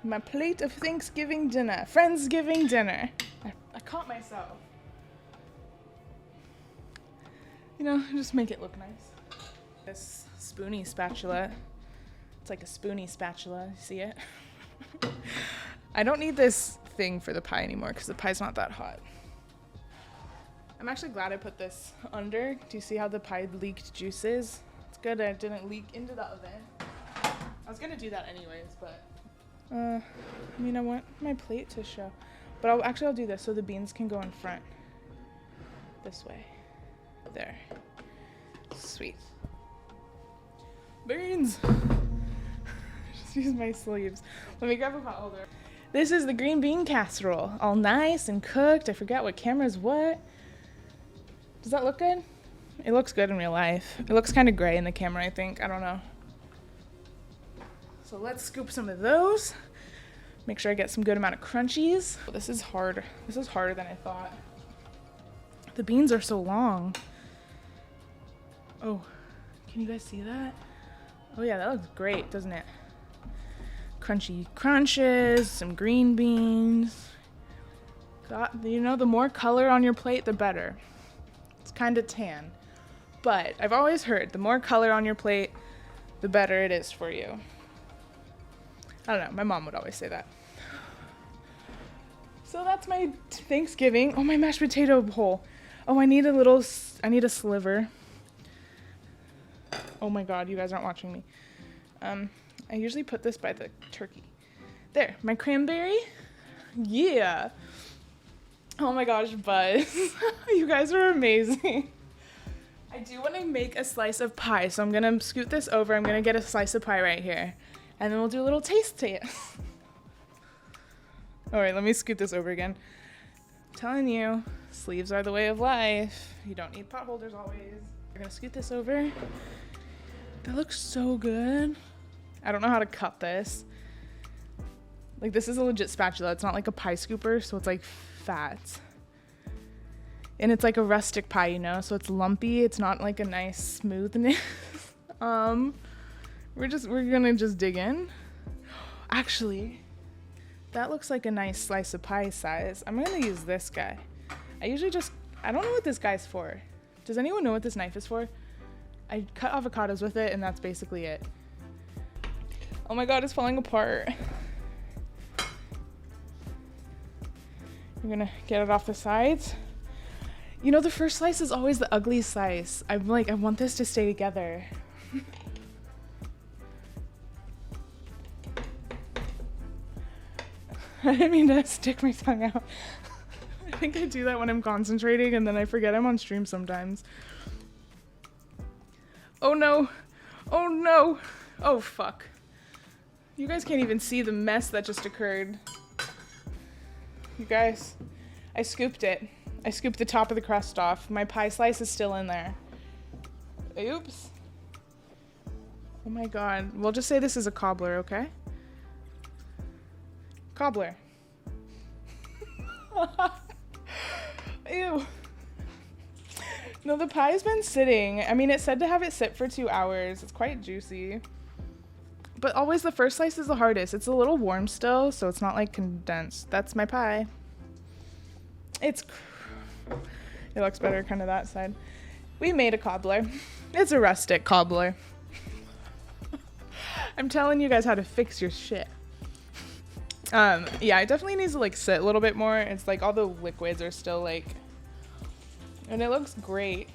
My plate of Thanksgiving dinner, Friendsgiving dinner. I caught myself. You know, just make it look nice. This spoony spatula. It's like a spoony spatula, see it? I don't need this thing for the pie anymore because the pie's not that hot. I'm actually glad I put this under. Do you see how the pie leaked juices? It's good I didn't leak into the oven. I was gonna do that anyways, but I mean, I want my plate to show. But I'll do this so the beans can go in front. This way. There. Sweet. Beans! Just use my sleeves. Let me grab a pot holder. This is the green bean casserole. All nice and cooked. I forgot what camera's what. Does that look good? It looks good in real life. It looks kind of gray in the camera, I think. I don't know. So let's scoop some of those. Make sure I get some good amount of crunchies. This is hard. This is harder than I thought. The beans are so long. Oh, can you guys see that? Oh yeah, that looks great, doesn't it? Crunchy crunches, some green beans. You know, the more color on your plate, the better. It's kind of tan. But I've always heard the more color on your plate, the better it is for you. I don't know, my mom would always say that. So that's my Thanksgiving. Oh, my mashed potato bowl. Oh, I need a sliver. Oh my God, you guys aren't watching me. I usually put this by the turkey. There, my cranberry. Yeah. Oh my gosh, Buzz. You guys are amazing. I do want to make a slice of pie, so I'm gonna scoot this over. I'm gonna get a slice of pie right here. And then we'll do a little taste test. All right, let me scoot this over again. I'm telling you, sleeves are the way of life. You don't need pot holders always. We're gonna scoot this over. That looks so good. I don't know how to cut this. Like, this is a legit spatula. It's not like a pie scooper, so it's like fat. And it's like a rustic pie, you know, so it's lumpy. It's not like a nice smoothness. We're gonna just dig in. Actually, that looks like a nice slice of pie size. I'm gonna use this guy. I don't know what this guy's for. Does anyone know what this knife is for? I cut avocados with it, and that's basically it. Oh my God, it's falling apart. I'm gonna get it off the sides. You know, the first slice is always the ugly slice. I'm like, I want this to stay together. I didn't mean to stick my tongue out. I think I do that when I'm concentrating and then I forget I'm on stream sometimes. Oh no. Oh no. Oh fuck. You guys can't even see the mess that just occurred. You guys, I scooped it. I scooped the top of the crust off. My pie slice is still in there. Oops. Oh my God. We'll just say this is a cobbler, okay? Cobbler. Ew. No, the pie's been sitting. I mean, it said to have it sit for 2 hours. It's quite juicy. But always the first slice is the hardest. It's a little warm still, so it's not like condensed. That's my pie. It looks better kind of that side. We made a cobbler. It's a rustic cobbler. I'm telling you guys how to fix your shit. Yeah, it definitely needs to like sit a little bit more. It's like all the liquids are still like, and it looks great.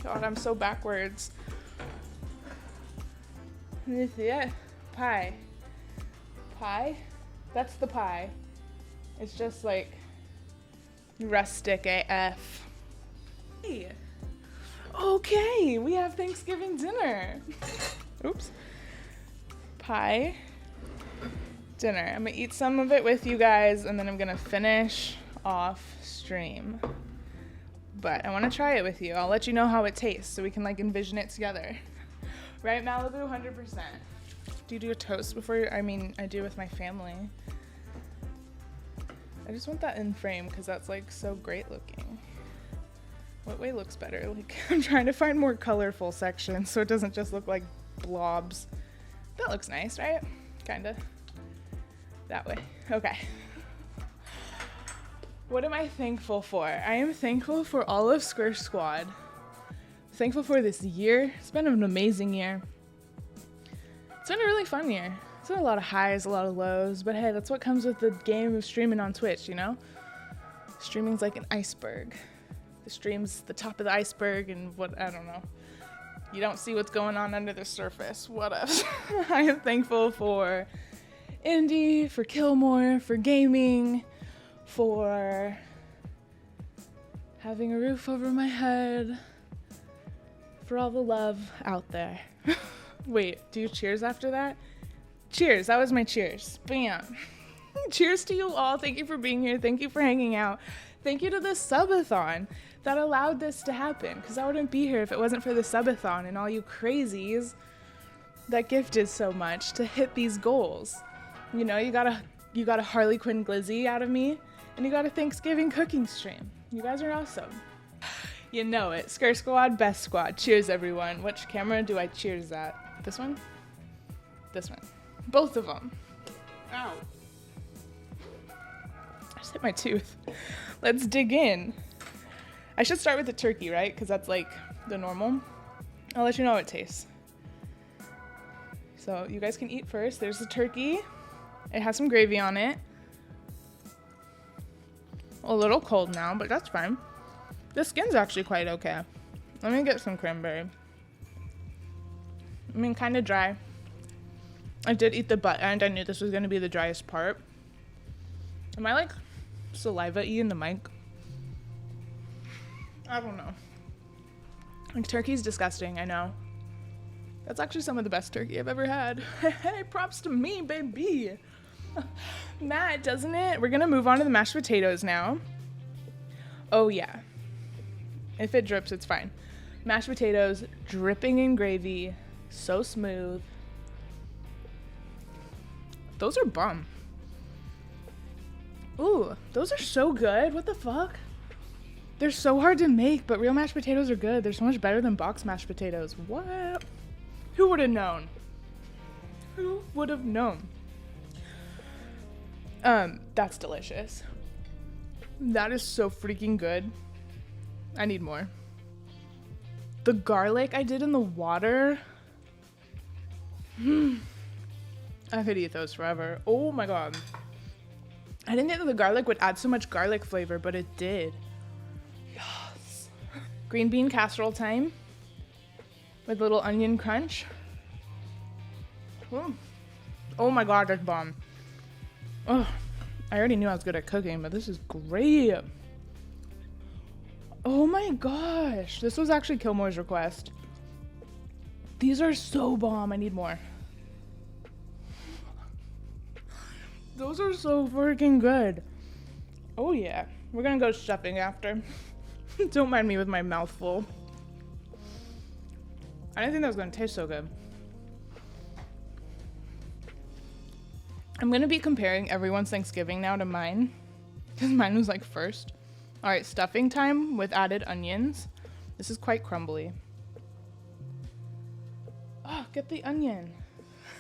God, I'm so backwards. Yeah, pie. Pie? That's the pie. It's just like rustic AF. Hey. Okay, we have Thanksgiving dinner. Oops. Pie. Dinner. I'm gonna eat some of it with you guys and then I'm gonna finish off stream. But I wanna try it with you. I'll let you know how it tastes so we can like envision it together. Right, Malibu? 100%. Do you do a toast before I do with my family. I just want that in frame because that's like so great looking. What way looks better? Like, I'm trying to find more colorful sections so it doesn't just look like blobs. That looks nice, right? Kinda. That way. Okay. What am I thankful for? I am thankful for all of Skrrsquad. Thankful for this year. It's been an amazing year. It's been a really fun year. It's been a lot of highs, a lot of lows, but hey, that's what comes with the game of streaming on Twitch, you know? Streaming's like an iceberg. The stream's the top of the iceberg and what, I don't know. You don't see what's going on under the surface. What else? I am thankful for Indy, for Kilmore, for gaming, for having a roof over my head, for all the love out there. Wait, do you cheers after that? Cheers, that was my cheers. Bam. Cheers to you all. Thank you for being here. Thank you for hanging out. Thank you to the subathon that allowed this to happen, because I wouldn't be here if it wasn't for the subathon and all you crazies that gifted so much to hit these goals. You know, you got a Harley Quinn glizzy out of me, and you got a Thanksgiving cooking stream. You guys are awesome. You know it. Skr Squad, best squad. Cheers, everyone. Which camera do I cheers at? This one? This one. Both of them. Ow. I just hit my tooth. Let's dig in. I should start with the turkey, right? Because that's like the normal. I'll let you know how it tastes. So you guys can eat first. There's the turkey. It has some gravy on it. A little cold now, but that's fine. The skin's actually quite okay. Let me get some cranberry. I mean, kind of dry. I did eat the butt end. I knew this was going to be the driest part. Am I like saliva-y in the mic? I don't know. Like, turkey's disgusting, I know. That's actually some of the best turkey I've ever had. Hey, props to me, baby. Matt, doesn't it? We're gonna move on to the mashed potatoes now. Oh yeah. If it drips, it's fine. Mashed potatoes, dripping in gravy, so smooth. Those are bomb. Ooh, those are so good. What the fuck? They're so hard to make, but real mashed potatoes are good. They're so much better than box mashed potatoes. What? Who would have known? Who would have known? That's delicious. That is so freaking good. I need more. The garlic I did in the water. I could eat those forever. Oh my god. I didn't think that the garlic would add so much garlic flavor, but it did. Yes. Green bean casserole time with a little onion crunch. Oh my god, that's bomb. Oh, I already knew I was good at cooking, but this is great. Oh my gosh, this was actually Kilmore's request. These are so bomb. I need more. Those are so freaking good. Oh yeah, we're gonna go stuffing after. Don't mind me with my mouth full. I didn't think that was gonna taste so good. I'm gonna be comparing everyone's Thanksgiving now to mine, because mine was like first. All right, stuffing time with added onions. This is quite crumbly. Oh, get the onion.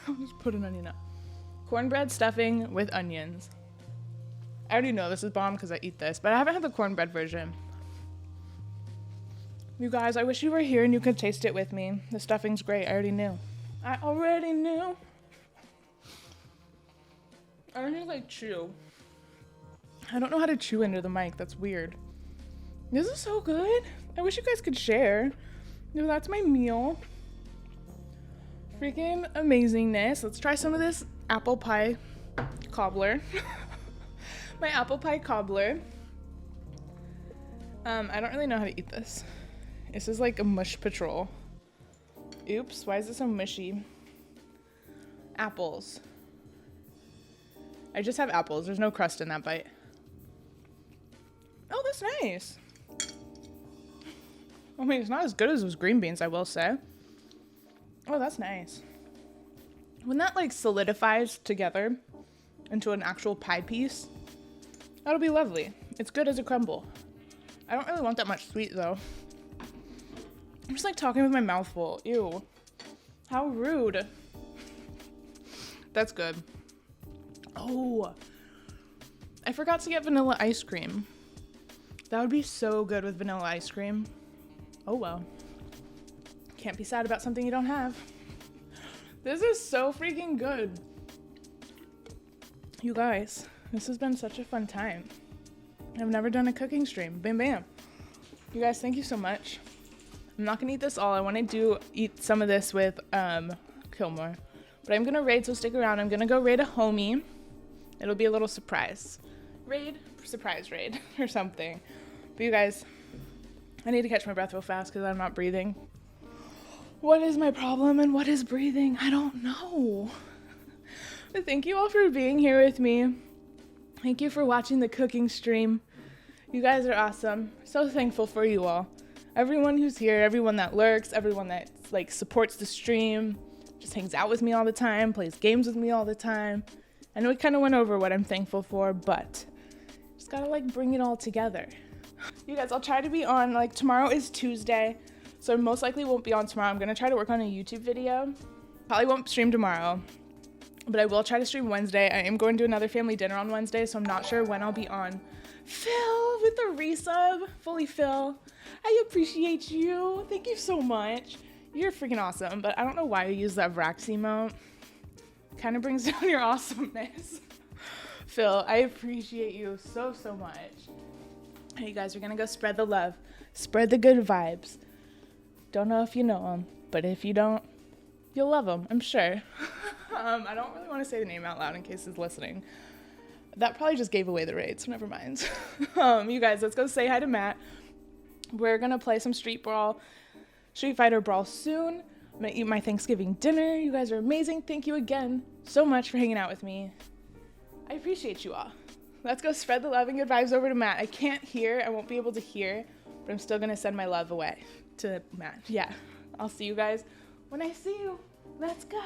I'll just put an onion up. Cornbread stuffing with onions. I already know this is bomb because I eat this, but I haven't had the cornbread version. You guys, I wish you were here and you could taste it with me. The stuffing's great. I already knew. I already knew. I don't need like chew. I don't know how to chew into the mic. That's weird. This is so good. I wish you guys could share. No, that's my meal. Freaking amazingness. Let's try some of this apple pie cobbler. My apple pie cobbler. I don't really know how to eat this. This is like a mush patrol. Oops, why is it so mushy? Apples. I just have apples. There's no crust in that bite. Oh, that's nice. I mean, it's not as good as those green beans, I will say. Oh, that's nice. When that like solidifies together into an actual pie piece, that'll be lovely. It's good as a crumble. I don't really want that much sweet though. I'm just like talking with my mouth full. Ew. How rude. That's good. Oh, I forgot to get vanilla ice cream. That would be so good with vanilla ice cream. Oh well. Can't be sad about something you don't have. This is so freaking good. You guys, this has been such a fun time. I've never done a cooking stream. Bam bam. You guys, thank you so much. I'm not gonna eat this all. I want to eat some of this with Kilmore, but I'm gonna raid, so stick around. I'm gonna go raid a homie. It'll be a little surprise raid or something. But you guys, I need to catch my breath real fast because I'm not breathing. What is my problem and what is breathing? I don't know. But thank you all for being here with me. Thank you for watching the cooking stream. You guys are awesome. So thankful for you all. Everyone who's here, everyone that lurks, everyone that like supports the stream, just hangs out with me all the time, plays games with me all the time. I know we kind of went over what I'm thankful for, but just gotta like bring it all together. You guys, I'll try to be on, like tomorrow is Tuesday, so I most likely won't be on tomorrow. I'm gonna try to work on a YouTube video. Probably won't stream tomorrow, but I will try to stream Wednesday. I am going to another family dinner on Wednesday, so I'm not sure when I'll be on. Phil with the resub, fully Phil. I appreciate you. Thank you so much. You're freaking awesome, but I don't know why you use that Vrax emote. Kind of brings down your awesomeness. Phil, I appreciate you so much. Hey, you guys, we're gonna go spread the love, spread the good vibes. Don't know if you know him, but if you don't, you'll love him, I'm sure. I don't really want to say the name out loud in case he's listening. That probably just gave away the raid, so never mind. You guys, let's go say hi to Matt. We're gonna play some Street Fighter Brawl soon. I'm gonna eat my Thanksgiving dinner. You guys are amazing. Thank you again so much for hanging out with me. I appreciate you all. Let's go spread the love and good vibes over to Matt. I can't hear, I won't be able to hear, but I'm still gonna send my love away to Matt. Yeah, I'll see you guys when I see you. Let's go.